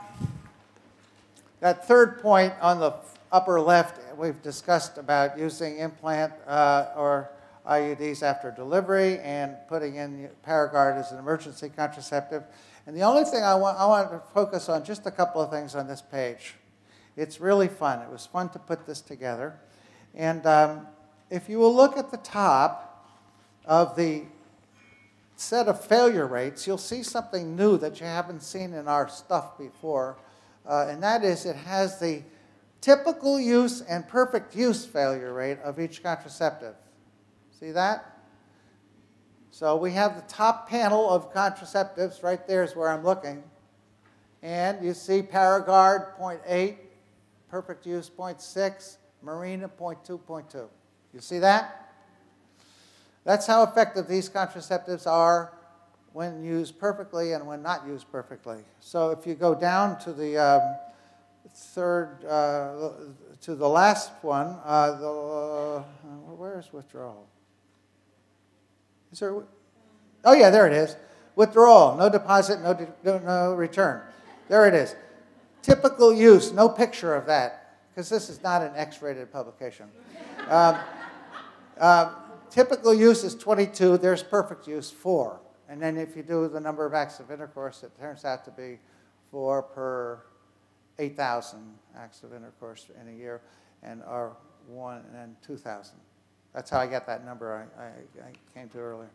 that third point on the upper left, we've discussed about using implant or IUDs after delivery and putting in Paragard as an emergency contraceptive. And the only thing I want to focus on, just a couple of things on this page. It's really fun. It was fun to put this together. And if you will look at the top of the set of failure rates, you'll see something new that you haven't seen in our stuff before. And that is, it has the typical use and perfect use failure rate of each contraceptive. See that? So we have the top panel of contraceptives. Right there is where I'm looking. And you see Paragard 0.8, perfect use 0.6, Marina 0.2. You see that? That's how effective these contraceptives are when used perfectly and when not used perfectly. So if you go down to the to the last one, where's withdrawal? Is there? Oh yeah, there it is. Withdrawal, no deposit, no return. There it is. Typical use, no picture of that, because this is not an X-rated publication. Typical use is 22. There's perfect use, 4. And then if you do the number of acts of intercourse, it turns out to be 4 per 8,000 acts of intercourse in a year, and or 1 and 2,000. That's how I got that number I came to earlier.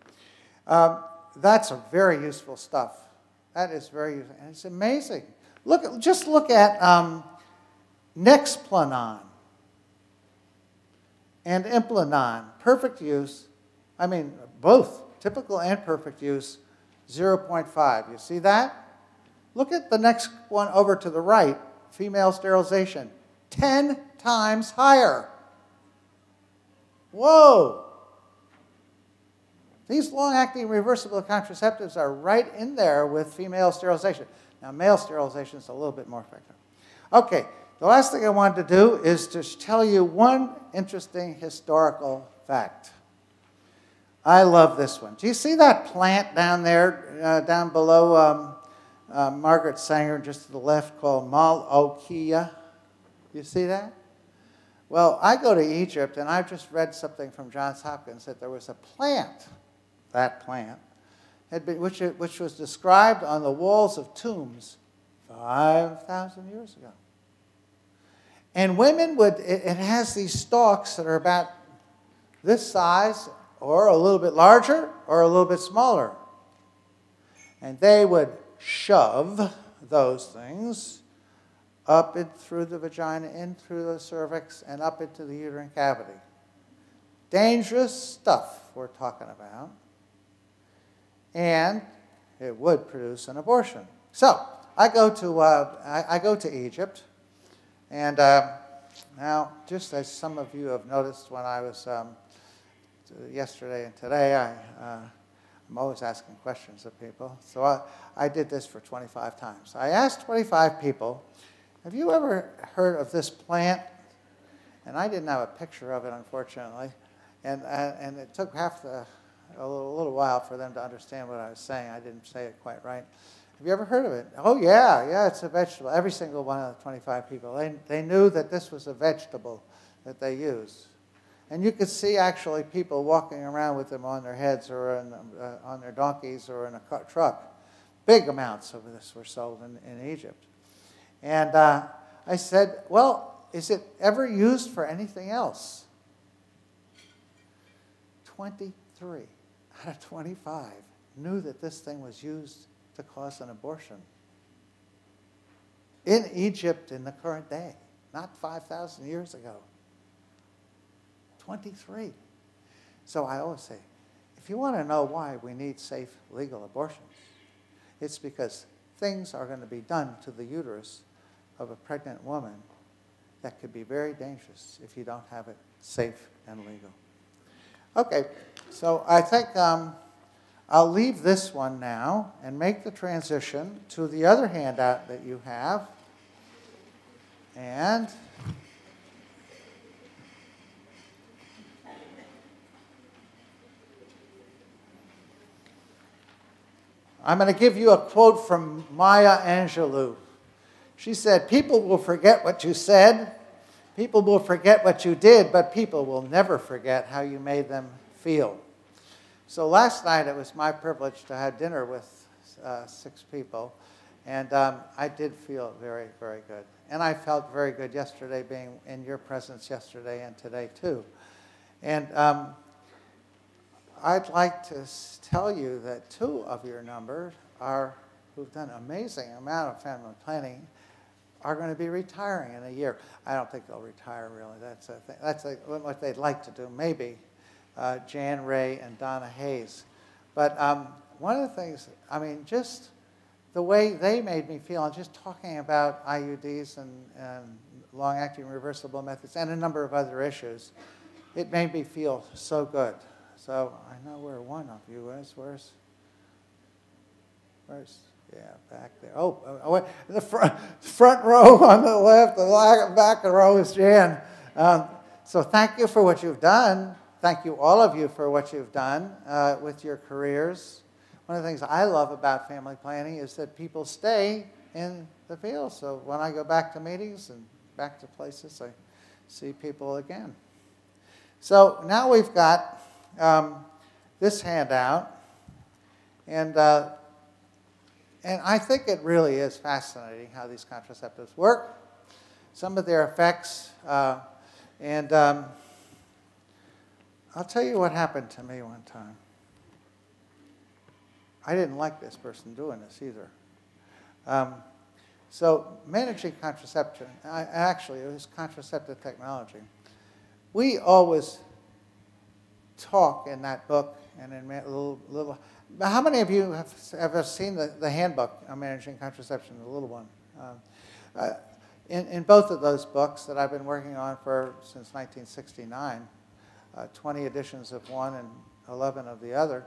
That's a very useful stuff. That is very useful, and it's amazing. Just look at Nexplanon and Implanon, perfect use. I mean, both typical and perfect use, 0.5. You see that? Look at the next one over to the right, female sterilization, 10 times higher. Whoa! These long-acting reversible contraceptives are right in there with female sterilization. Now, male sterilization is a little bit more effective. Okay, the last thing I wanted to do is to tell you one interesting historical fact. I love this one. Do you see that plant down there, down below Margaret Sanger, just to the left, called Malokia? You see that? Well, I go to Egypt, and I've just read something from Johns Hopkins that there was a plant, that plant, which was described on the walls of tombs 5,000 years ago. And women would, it has these stalks that are about this size, or a little bit larger, or a little bit smaller. And they would shove those things up in through the vagina, in through the cervix, and up into the uterine cavity. Dangerous stuff we're talking about. And it would produce an abortion. So I go to Egypt, and now, just as some of you have noticed when I was yesterday and today, I'm always asking questions of people. So I did this for 25 times. I asked 25 people, have you ever heard of this plant? And I didn't have a picture of it, unfortunately. And it took a little while for them to understand what I was saying. I didn't say it quite right. Have you ever heard of it? Oh, yeah, it's a vegetable. Every single one of the 25 people, they knew that this was a vegetable that they used. And you could see actually people walking around with them on their heads or on their donkeys or in a truck. Big amounts of this were sold in Egypt. And I said, well, is it ever used for anything else? 23 out of 25 knew that this thing was used to cause an abortion. In Egypt in the current day, not 5,000 years ago. 23. So I always say, if you want to know why we need safe, legal abortions, it's because things are going to be done to the uterus of a pregnant woman that could be very dangerous if you don't have it safe and legal. Okay, so I think I'll leave this one now and make the transition to the other handout that you have. And I'm going to give you a quote from Maya Angelou. She said, "People will forget what you said, people will forget what you did, but people will never forget how you made them feel." So last night it was my privilege to have dinner with 6 people, and I did feel very, very good. And I felt very good yesterday, being in your presence yesterday and today too. And I'd like to tell you that 2 of your number who've done an amazing amount of family planning are going to be retiring in a year. I don't think they'll retire, really. That's a thing. That's what they'd like to do, maybe. Jan Ray and Donna Hayes. But one of the things, I mean, just the way they made me feel, and just talking about IUDs and long-acting reversible methods and a number of other issues, it made me feel so good. So I know where one of you is. Where's yeah, back there. Oh, the front row on the left, the back row is Jan. So thank you for what you've done. Thank you, all of you, for what you've done with your careers. One of the things I love about family planning is that people stay in the field. So when I go back to meetings and back to places, I see people again. So now we've got this handout, and I think it really is fascinating how these contraceptives work, some of their effects, and I'll tell you what happened to me one time. I didn't like this person doing this either. So managing contraception, actually it was contraceptive technology. We always talk in that book and in little how many of you have ever seen the handbook on managing contraception, the little one? In both of those books that I've been working on since 1969, 20 editions of one and 11 of the other,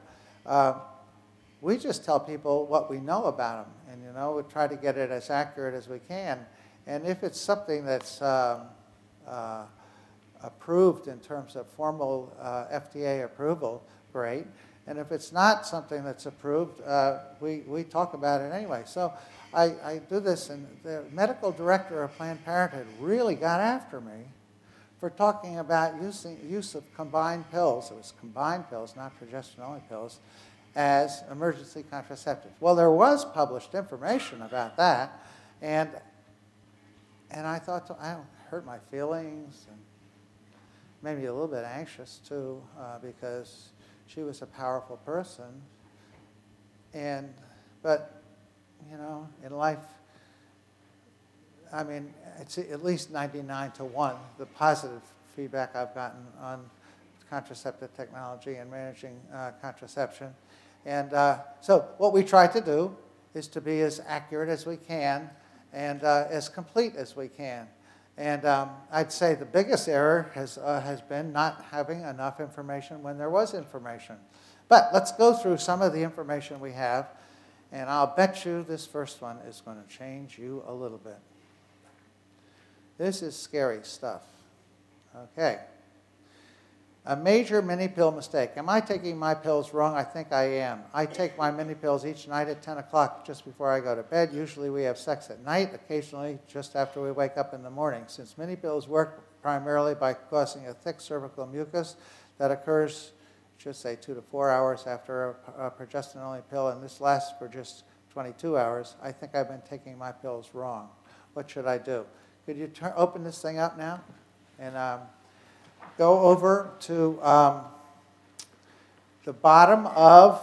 we just tell people what we know about them, and we try to get it as accurate as we can. And if it's something that's approved in terms of formal FDA approval, great. And if it's not something that's approved, we talk about it anyway. So I do this, and the medical director of Planned Parenthood really got after me for talking about use of combined pills. It was combined pills, not progesterone-only pills, as emergency contraceptive. Well, there was published information about that, and I thought, I hurt my feelings, and made me a little bit anxious too, because she was a powerful person. But in life, I mean, it's at least 99-1, the positive feedback I've gotten on contraceptive technology and managing contraception. And so what we try to do is to be as accurate as we can and as complete as we can. And I'd say the biggest error has been not having enough information when there was information. But let's go through some of the information we have, and I'll bet you this first one is going to change you a little bit. This is scary stuff. Okay. A major mini pill mistake. Am I taking my pills wrong? I think I am. I take my mini pills each night at 10 o'clock just before I go to bed. Usually we have sex at night, occasionally just after we wake up in the morning. Since mini pills work primarily by causing a thick cervical mucus that occurs, just say 2 to 4 hours after a progesterone-only pill, and this lasts for just 22 hours, I think I've been taking my pills wrong. What should I do? Could you open this thing up now? And go over to the bottom of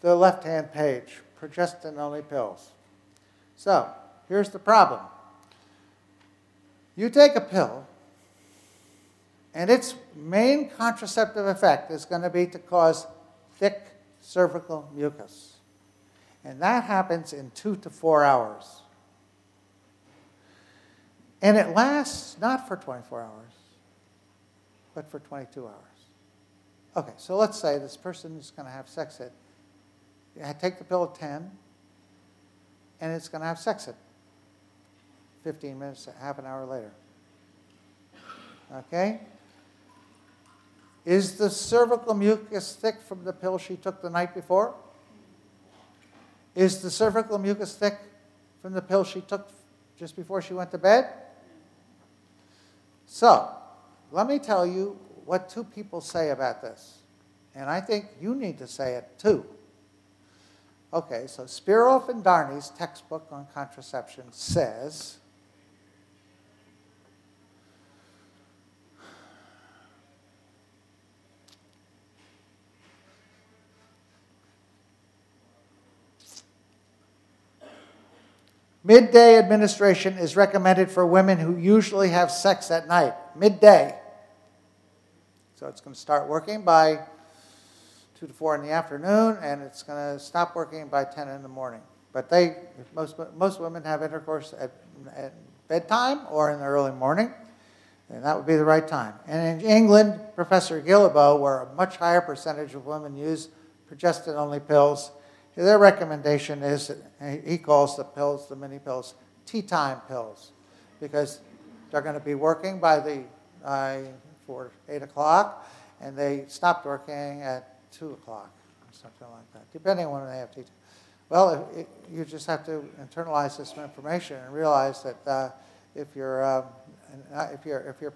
the left-hand page, progesterone-only pills. So here's the problem. You take a pill, and its main contraceptive effect is going to be to cause thick cervical mucus. And that happens in 2 to 4 hours. And it lasts not for 24 hours, but for 22 hours. Okay, so let's say this person is going to have sex at, take the pill at 10, and it's going to have sex at 15 minutes, half an hour later. Okay? Is the cervical mucus thick from the pill she took the night before? Is the cervical mucus thick from the pill she took just before she went to bed? So, let me tell you what two people say about this. And I think you need to say it too. Okay, so Spiroff and Darney's textbook on contraception says, midday administration is recommended for women who usually have sex at night. Midday. So it's going to start working by 2 to 4 in the afternoon, and it's going to stop working by 10 in the morning. But most women have intercourse at bedtime or in the early morning, and that would be the right time. And in England, Professor Guillebaud, where a much higher percentage of women use progestin-only pills, their recommendation is, he calls the pills, the mini pills, tea time pills, because they're going to be working for 8 o'clock, and they stopped working at 2 o'clock, or something like that, depending on when they have tea time. Well, you just have to internalize this information and realize that if your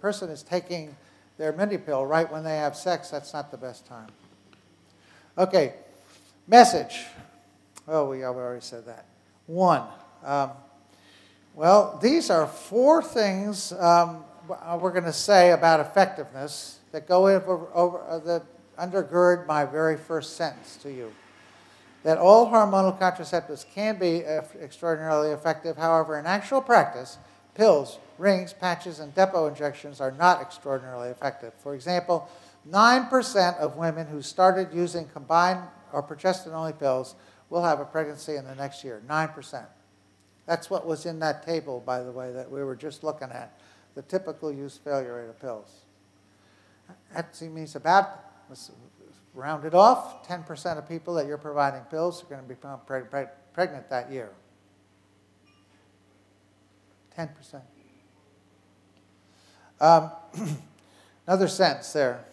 person is taking their mini pill right when they have sex, that's not the best time. Okay, message. Oh, we already said that. 1. Well, these are 4 things we're going to say about effectiveness that go that undergird my very first sentence to you. That all hormonal contraceptives can be extraordinarily effective. However, in actual practice, pills, rings, patches, and depot injections are not extraordinarily effective. For example, 9% of women who started using combined or progestin-only pills will have a pregnancy in the next year. 9%. That's what was in that table, by the way, that we were just looking at, the typical use failure rate of pills. That means about, let's round it off, 10% of people that you're providing pills are going to become pregnant that year. 10%. Another sentence there.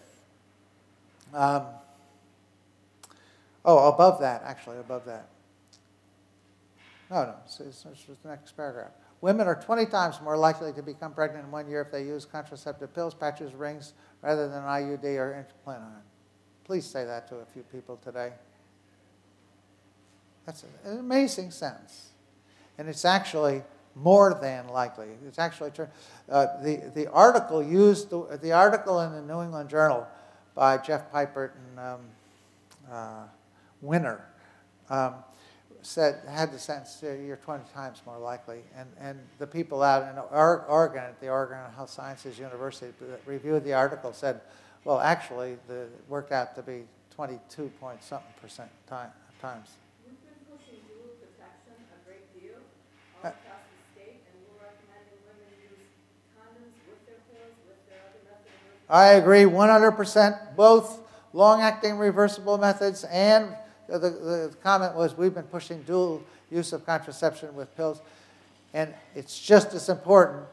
Above that, actually, above that. No, it's the next paragraph. Women are 20 times more likely to become pregnant in 1 year if they use contraceptive pills, patches, rings, rather than IUD or implant. Please say that to a few people today. That's an amazing sentence. And it's actually more than likely. It's actually true. The article in the New England Journal by Jeff Pipert and Winner had the sentence, you're 20 times more likely. And the people out in Oregon, at the Oregon Health Sciences University that reviewed the article said, well, actually, it worked out to be 22-point-something% times. We've been pushing dual protection a great deal all across the state, and we're recommending women use condoms with their pills, with their other methods. I agree 100%. Both long-acting reversible methods and the comment was we've been pushing dual use of contraception with pills, and it's just as important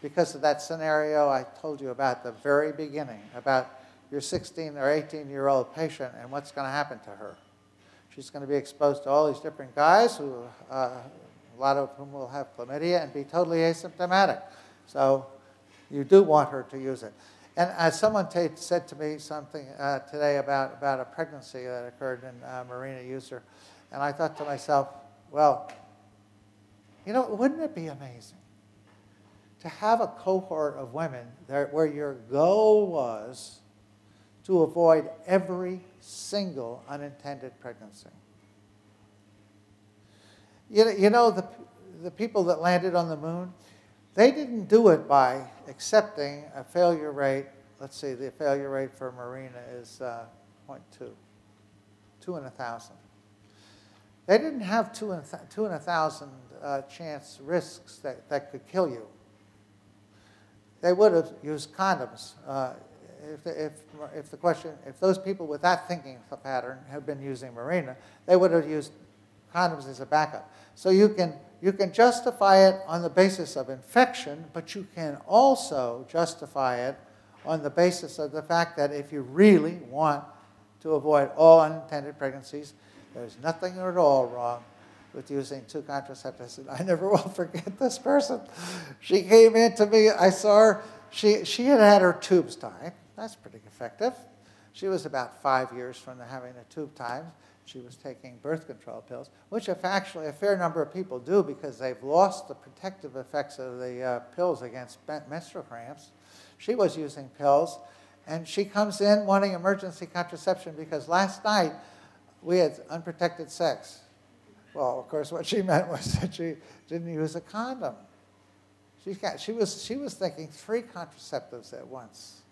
because of that scenario I told you about at the very beginning, about your 16 or 18-year-old patient and what's going to happen to her. She's going to be exposed to all these different guys, a lot of whom will have chlamydia and be totally asymptomatic. So you do want her to use it. And as someone said to me something today about a pregnancy that occurred in Marina user, and I thought to myself, well, wouldn't it be amazing to have a cohort of women where your goal was to avoid every single unintended pregnancy? The people that landed on the moon, they didn't do it by accepting a failure rate. Let's see, the failure rate for Marina is 0.2, 2 in 1,000. They didn't have 2 in 1,000 chance risks that could kill you. They would have used condoms. If those people with that thinking pattern had been using Marina, they would have used condoms as a backup. So you can justify it on the basis of infection, but you can also justify it on the basis of the fact that if you really want to avoid all unintended pregnancies, there's nothing at all wrong with using 2 contraceptives. And I never will forget this person. She came in to me. I saw her. She had her tubes tied. That's pretty effective. She was about 5 years from having a tube tied. She was taking birth control pills, which actually a fair number of people do because they've lost the protective effects of the pills against menstrual cramps. She was using pills, and she comes in wanting emergency contraception because last night we had unprotected sex. Well, of course, what she meant was that she didn't use a condom. She was thinking 3 contraceptives at once.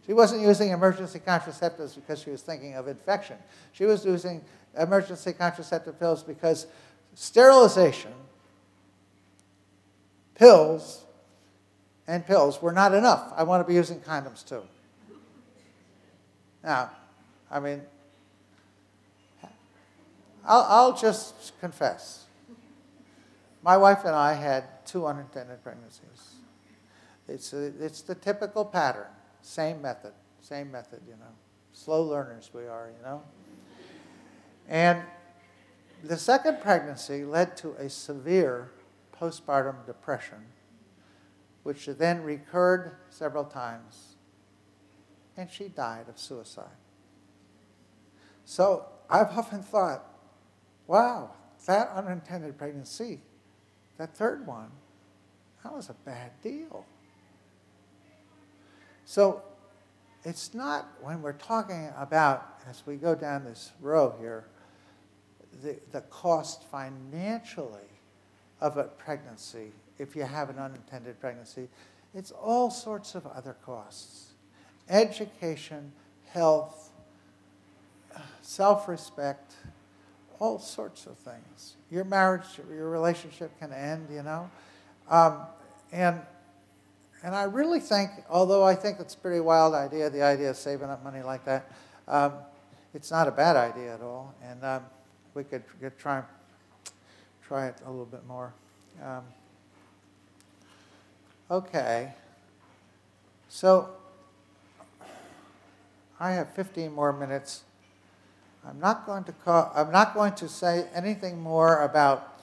She wasn't using emergency contraceptives because she was thinking of infection. She was using emergency contraceptive pills because sterilization, pills were not enough. I want to be using condoms too. Now, I mean, I'll just confess. My wife and I had 2 unintended pregnancies. It's the typical pattern. Same method, you know. Slow learners we are, you know. And the second pregnancy led to a severe postpartum depression, which then recurred several times, and she died of suicide. So I've often thought, wow, that unintended pregnancy, that third one, that was a bad deal. So it's not, when we're talking about, as we go down this row here, the cost financially of a pregnancy, if you have an unintended pregnancy, it's all sorts of other costs. Education, health, self-respect, all sorts of things. Your marriage, your relationship can end, you know. And I really think, although I think it's a pretty wild idea, the idea of saving up money like that, it's not a bad idea at all. And we could try it a little bit more. Okay. So I have 15 more minutes. I'm not going to say anything more about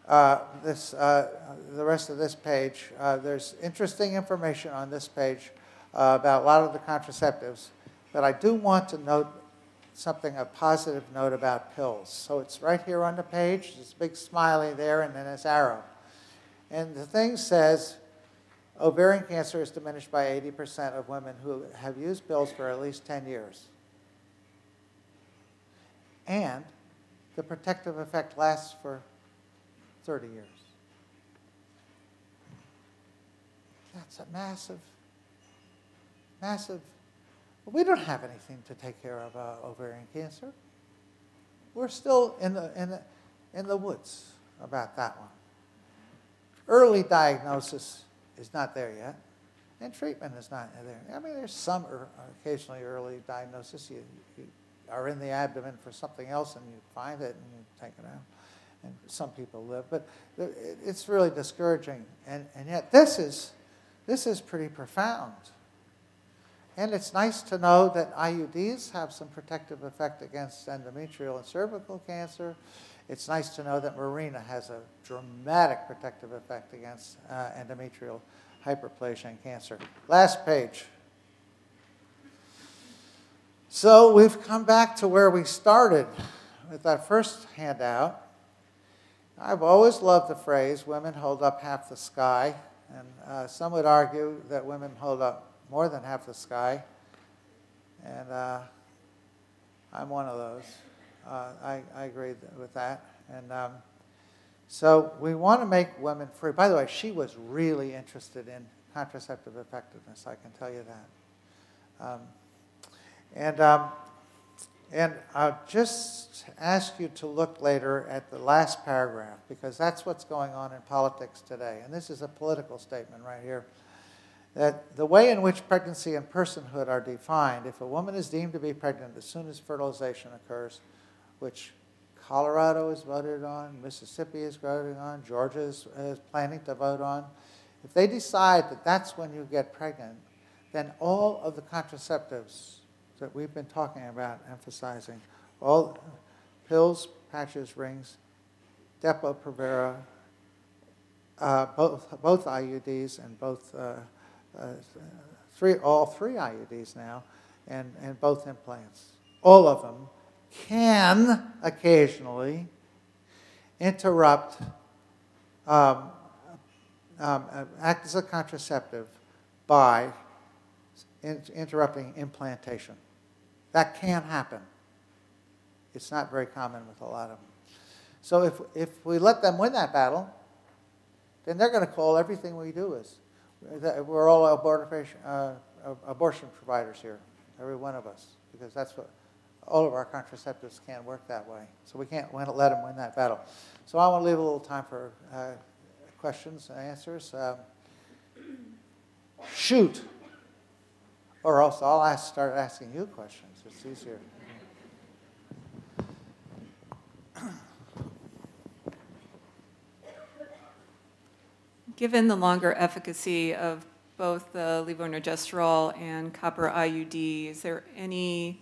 the rest of this page. There's interesting information on this page about a lot of the contraceptives, but I do want to note something, a positive note about pills. So it's right here on the page. There's a big smiley there, and then this arrow. And the thing says, ovarian cancer is diminished by 80% of women who have used pills for at least 10 years. And the protective effect lasts for 30 years. That's a massive, massive. Well, we don't have anything to take care of ovarian cancer. We're still in the woods about that one. Early diagnosis is not there yet, and treatment is not there. I mean, there's some occasionally early diagnosis. You are in the abdomen for something else, and you find it, and you take it out. And some people live, but it's really discouraging. And yet this is pretty profound. And it's nice to know that IUDs have some protective effect against endometrial and cervical cancer. It's nice to know that Mirena has a dramatic protective effect against endometrial hyperplasia and cancer. Last page. So we've come back to where we started with that first handout. I've always loved the phrase, women hold up half the sky, and some would argue that women hold up more than half the sky, and I'm one of those. I agree with that. And so we want to make women free. By the way, she was really interested in contraceptive effectiveness, I can tell you that. And I'll just ask you to look later at the last paragraph, because that's what's going on in politics today. And this is a political statement right here. That the way in which pregnancy and personhood are defined, if a woman is deemed to be pregnant as soon as fertilization occurs, which Colorado is voted on, Mississippi is voting on, Georgia is planning to vote on, if they decide that that's when you get pregnant, then all of the contraceptives that we've been talking about, emphasizing, all pills, patches, rings, Depo-Provera, both IUDs and all three IUDs now, and both implants. All of them can occasionally interrupt, act as a contraceptive by interrupting implantation. That can happen. It's not very common with a lot of them. So if we let them win that battle, then they're going to call everything we do as we're all abortion providers here, every one of us, because that's what all of our contraceptives can't work that way. So we can't let them win that battle. So I want to leave a little time for questions and answers. Shoot. Or else I'll start asking you questions. It's easier. Given the longer efficacy of both the levonorgestrel and copper IUD, is there any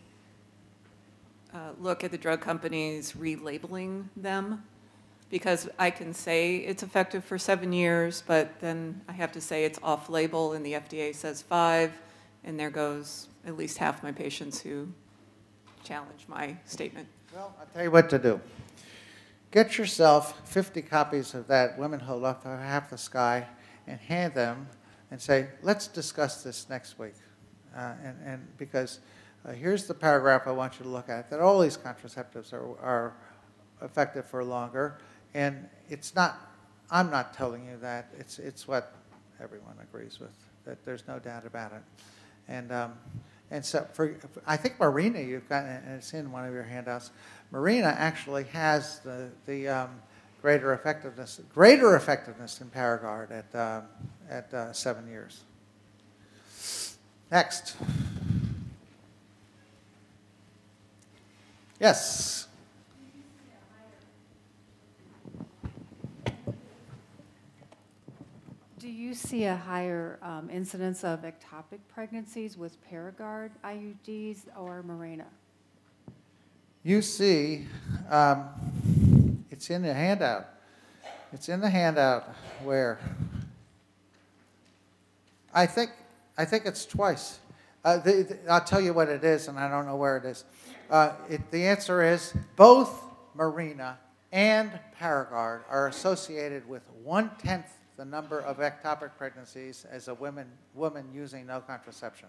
look at the drug companies relabeling them? Because I can say it's effective for 7 years, but then I have to say it's off-label and the FDA says 5, and there goes at least half my patients who challenge my statement. Well, I'll tell you what to do. Get yourself 50 copies of that Women Hold Up Half the Sky and hand them and say, let's discuss this next week. And because here's the paragraph I want you to look at, that all these contraceptives are effective for longer. And it's not, I'm not telling you that, it's what everyone agrees with, that there's no doubt about it. And so I think Marina, you've got, and it's in one of your handouts, Marina actually has the greater effectiveness in Paragard at 7 years. Next. Yes. Do you see a higher incidence of ectopic pregnancies with Paragard IUDs or Mirena? You see, it's in the handout. It's in the handout where I think it's twice. I'll tell you what it is, and I don't know where it is. The answer is both Mirena and Paragard are associated with 1/10 the number of ectopic pregnancies as a woman using no contraception.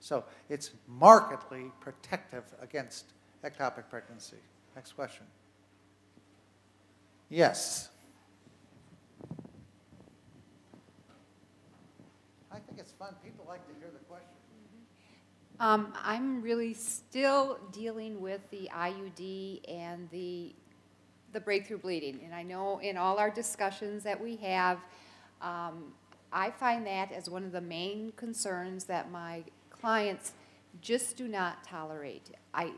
So it's markedly protective against ectopic pregnancy. Next question. Yes. I think it's fun. People like to hear the question. I'm really still dealing with the IUD and the breakthrough bleeding. And I know in all our discussions that we have, I find that as one of the main concerns that my clients just do not tolerate. I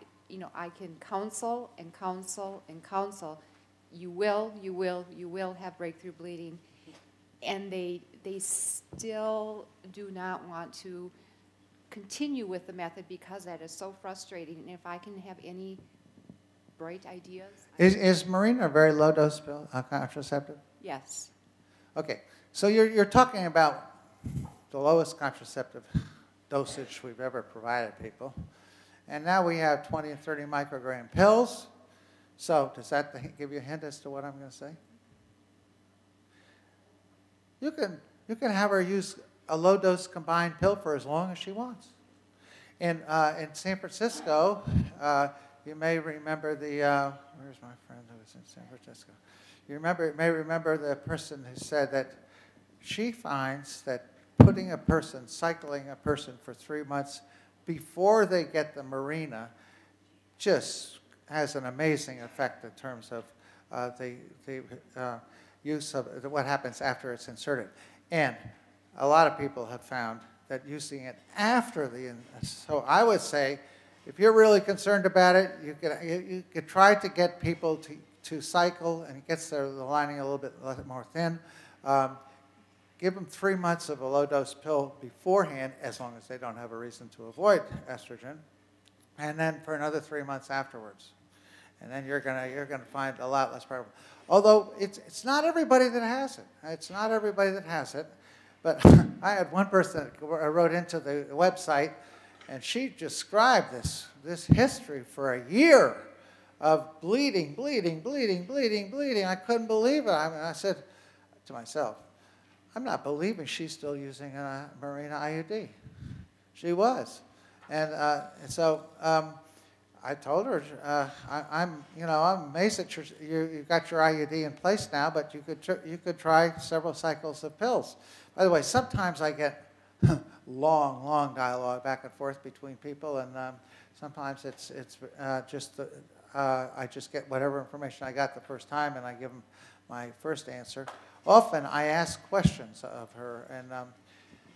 can counsel and counsel and counsel. You will have breakthrough bleeding. And they still do not want to continue with the method because that is so frustrating. And if I can have any bright ideas. Is Mirena a very low dose pill, contraceptive? Yes. Okay, so you're talking about the lowest contraceptive dosage we've ever provided people. And now we have 20 and 30 microgram pills. So does that give you a hint as to what I'm going to say? You can have her use a low-dose combined pill for as long as she wants. In San Francisco, you may remember where's my friend who was in San Francisco? You may remember the person who said that she finds that cycling a person for 3 months before they get the Mirena just has an amazing effect in terms of the use of what happens after it's inserted. And a lot of people have found that using it after so I would say, if you're really concerned about it, you could try to get people to cycle, and it gets the lining a little bit more thin. Give them 3 months of a low-dose pill beforehand, as long as they don't have a reason to avoid estrogen, and then for another 3 months afterwards. And then you're gonna find a lot less problem. Although it's not everybody that has it. It's not everybody that has it. But I had one person that wrote into the website, and she described this history for a year of bleeding. I couldn't believe it. I said to myself, I'm not believing she's still using a Mirena IUD. She was. And so I told her, I'm amazed that you've got your IUD in place now, but you could try several cycles of pills. By the way, sometimes I get long, long dialogue back and forth between people, and sometimes it's just I just get whatever information I got the first time, and I give them my first answer. Often I ask questions of her, and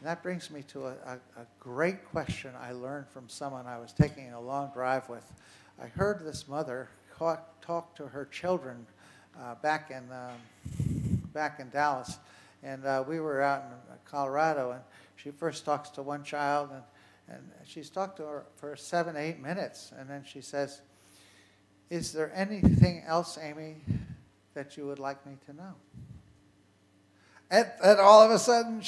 that brings me to a great question I learned from someone I was taking a long drive with. I heard this mother talk to her children back in Dallas, and we were out in Colorado, and she first talks to one child, and she's talked to her for 7, 8 minutes, and then she says, "Is there anything else, Amy, that you would like me to know?" And all of a sudden,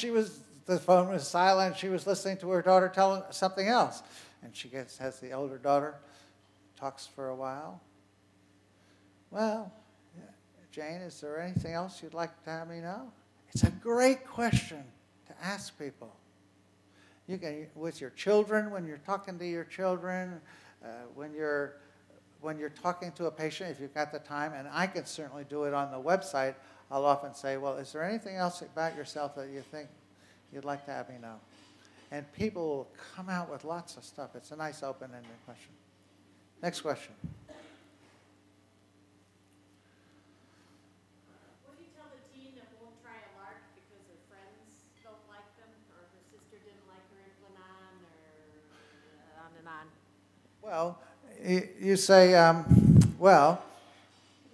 the phone was silent. She was listening to her daughter tell something else. And she has the older daughter, talks for a while. "Well, Jane, is there anything else you'd like to have me know?" It's a great question to ask people. You can, with your children, when you're talking to your children, when you're talking to a patient, if you've got the time, and I can certainly do it on the website, I'll often say, "Well, is there anything else about yourself that you think you'd like to have me know?" And people will come out with lots of stuff. It's a nice open-ended question. Next question. What do you tell the teen that won't try a lark because her friends don't like them, or her sister didn't like her Implanon, or on and on? Well, you say, well,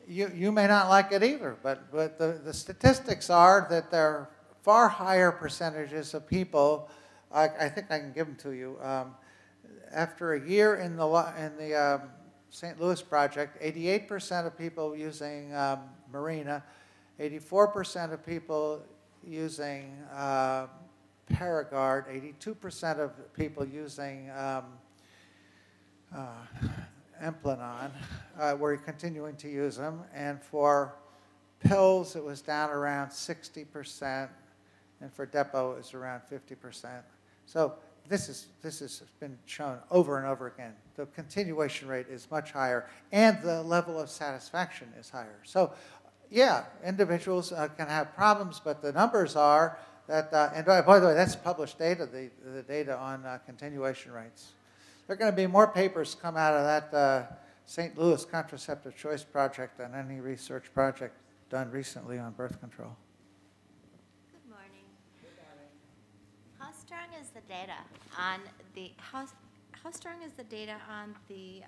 you may not like it either, but the statistics are that there are far higher percentages of people, I think I can give them to you, after a year in the St. Louis project, 88% of people using Mirena, 84% of people using Paragard, 82% of people using Implanon were continuing to use them, and for pills it was down around 60%, and for Depo it was around 50%. So this has been shown over and over again. The continuation rate is much higher, and the level of satisfaction is higher. So yeah, individuals can have problems, but the numbers are that, and by the way, that's published data, the data on continuation rates. There are going to be more papers come out of that St. Louis Contraceptive Choice Project than any research project done recently on birth control. Good morning. Good morning. How strong is the data on the how strong is the data on the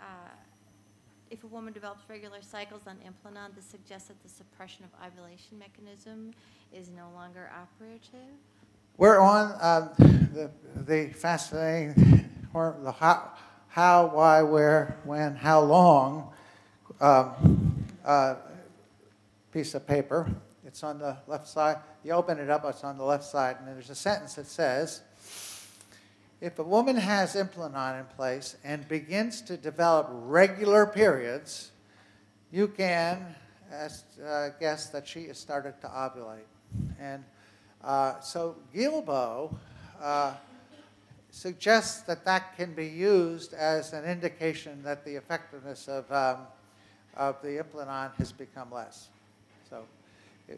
if a woman develops regular cycles on Implanon, this suggests that the suppression of ovulation mechanism is no longer operative? We're on the fascinating the how, why, where, when, how long piece of paper. It's on the left side. You open it up, it's on the left side, and there's a sentence that says, if a woman has Implanon in place and begins to develop regular periods, you can guess that she has started to ovulate. And so Guilbeault suggests that that can be used as an indication that the effectiveness of the Implanon has become less. So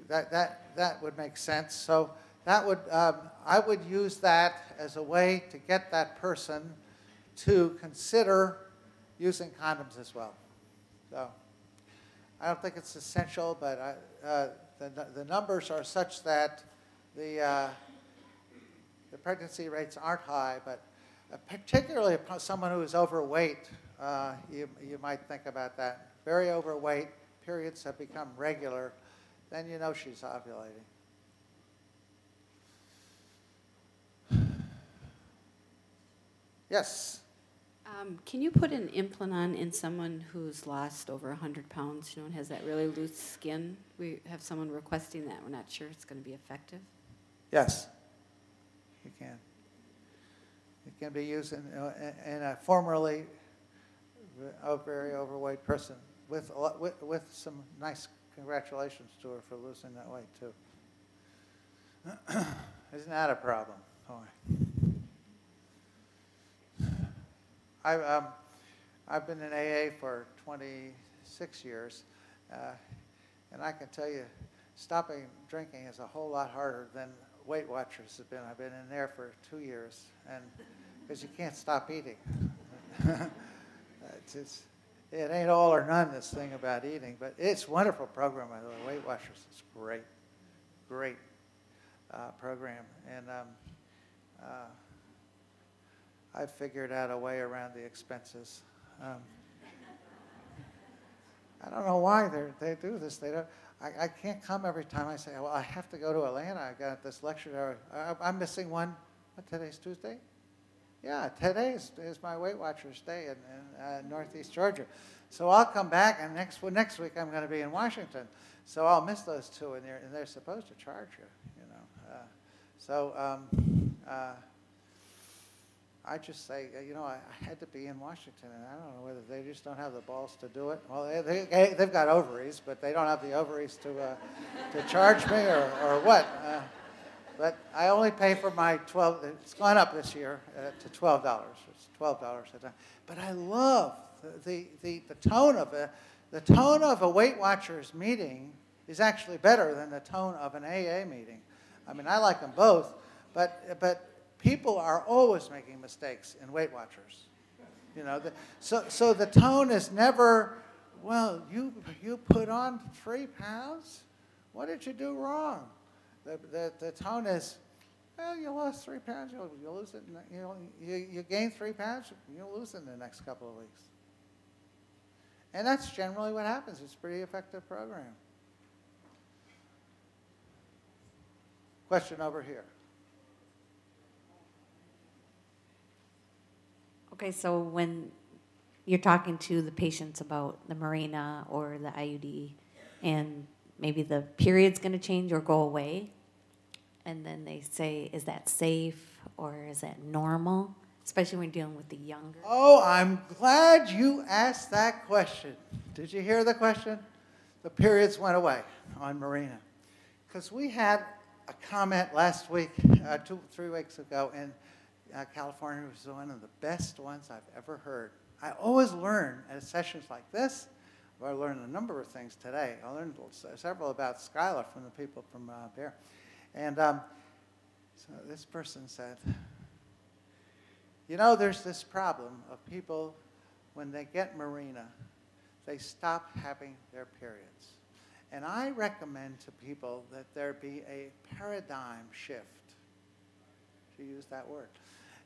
that would make sense. So that would I would use that as a way to get that person to consider using condoms as well. So I don't think it's essential, but the numbers are such that the pregnancy rates aren't high, but particularly someone who is overweight, you might think about that. Very overweight, periods have become regular, then you know she's ovulating. Yes? Can you put an Implanon in someone who's lost over 100 pounds, and has that really loose skin? We have someone requesting that. We're not sure it's going to be effective. Yes. You can. It can be used in a formerly very overweight person with some nice congratulations to her for losing that weight too. Isn't that a problem? I've been in AA for 26 years, and I can tell you, stopping drinking is a whole lot harder than Weight Watchers have been. I've been in there for 2 years, and because you can't stop eating. It ain't all or none, this thing about eating, but it's a wonderful program. By the way, Weight Watchers is great, great program, and I've figured out a way around the expenses. I don't know why they do this. They don't. I can't come every time. I say, well, I have to go to Atlanta. I got this lecture. I'm missing one. What, today's Tuesday? Yeah, today is my Weight Watchers Day in Northeast Georgia. So I'll come back, and next week I'm going to be in Washington. So I'll miss those two, and they're supposed to charge you, you know. I just say, you know, I had to be in Washington, and I don't know whether they just don't have the balls to do it. Well, they've got ovaries, but they don't have the ovaries to charge me or what. But I only pay for my it's gone up this year to $12. It's $12 a time. But I love the tone of it. The tone of a Weight Watchers meeting is actually better than the tone of an AA meeting. I mean, I like them both, but people are always making mistakes in Weight Watchers. You know, so the tone is never, well, you put on 3 pounds? What did you do wrong? The tone is, well, you lost 3 pounds, you'll lose it. You gain 3 pounds, you'll lose it in the next couple of weeks. And that's generally what happens. It's a pretty effective program. Question over here. Okay, so when you're talking to the patients about the Mirena or the IUD, and maybe the period's going to change or go away, and then they say, is that safe or is that normal? Especially when dealing with the younger. Oh, I'm glad you asked that question. Did you hear the question? The periods went away on Mirena. Because we had a comment last week, 3 weeks ago, in California. It was one of the best ones I've ever heard. I always learn at sessions like this. I learned a number of things today. I learned several about Skylar from the people from Bear. And so this person said, you know, there's this problem of people, when they get Mirena, they stop having their periods. And I recommend to people that there be a paradigm shift. She used that word.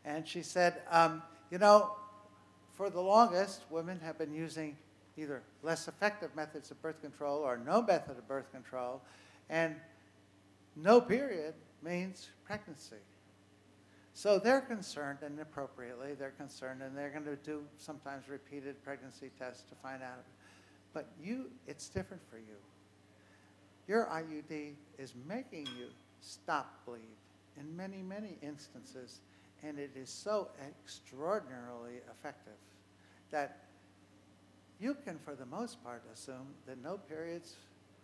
And she said, you know, for the longest, women have been using either less effective methods of birth control or no method of birth control, and no period means pregnancy. So they're concerned, and appropriately they're concerned, and they're going to do sometimes repeated pregnancy tests to find out. But it's different for you. Your IUD is making you stop bleed in many, many instances, and it is so extraordinarily effective that you can, for the most part, assume that no periods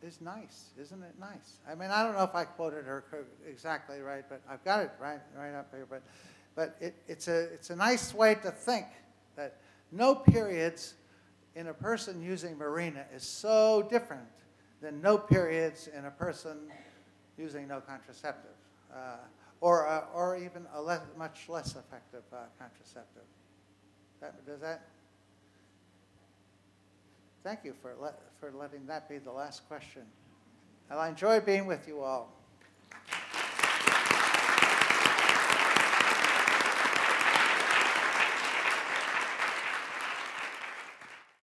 is nice. Isn't it nice? I mean, I don't know if I quoted her exactly right, but I've got it right up here. But it's a nice way to think that no periods in a person using Mirena is so different than no periods in a person using no contraceptive, or even a much less effective contraceptive. Does that? Thank you for letting that be the last question. And I enjoy being with you all.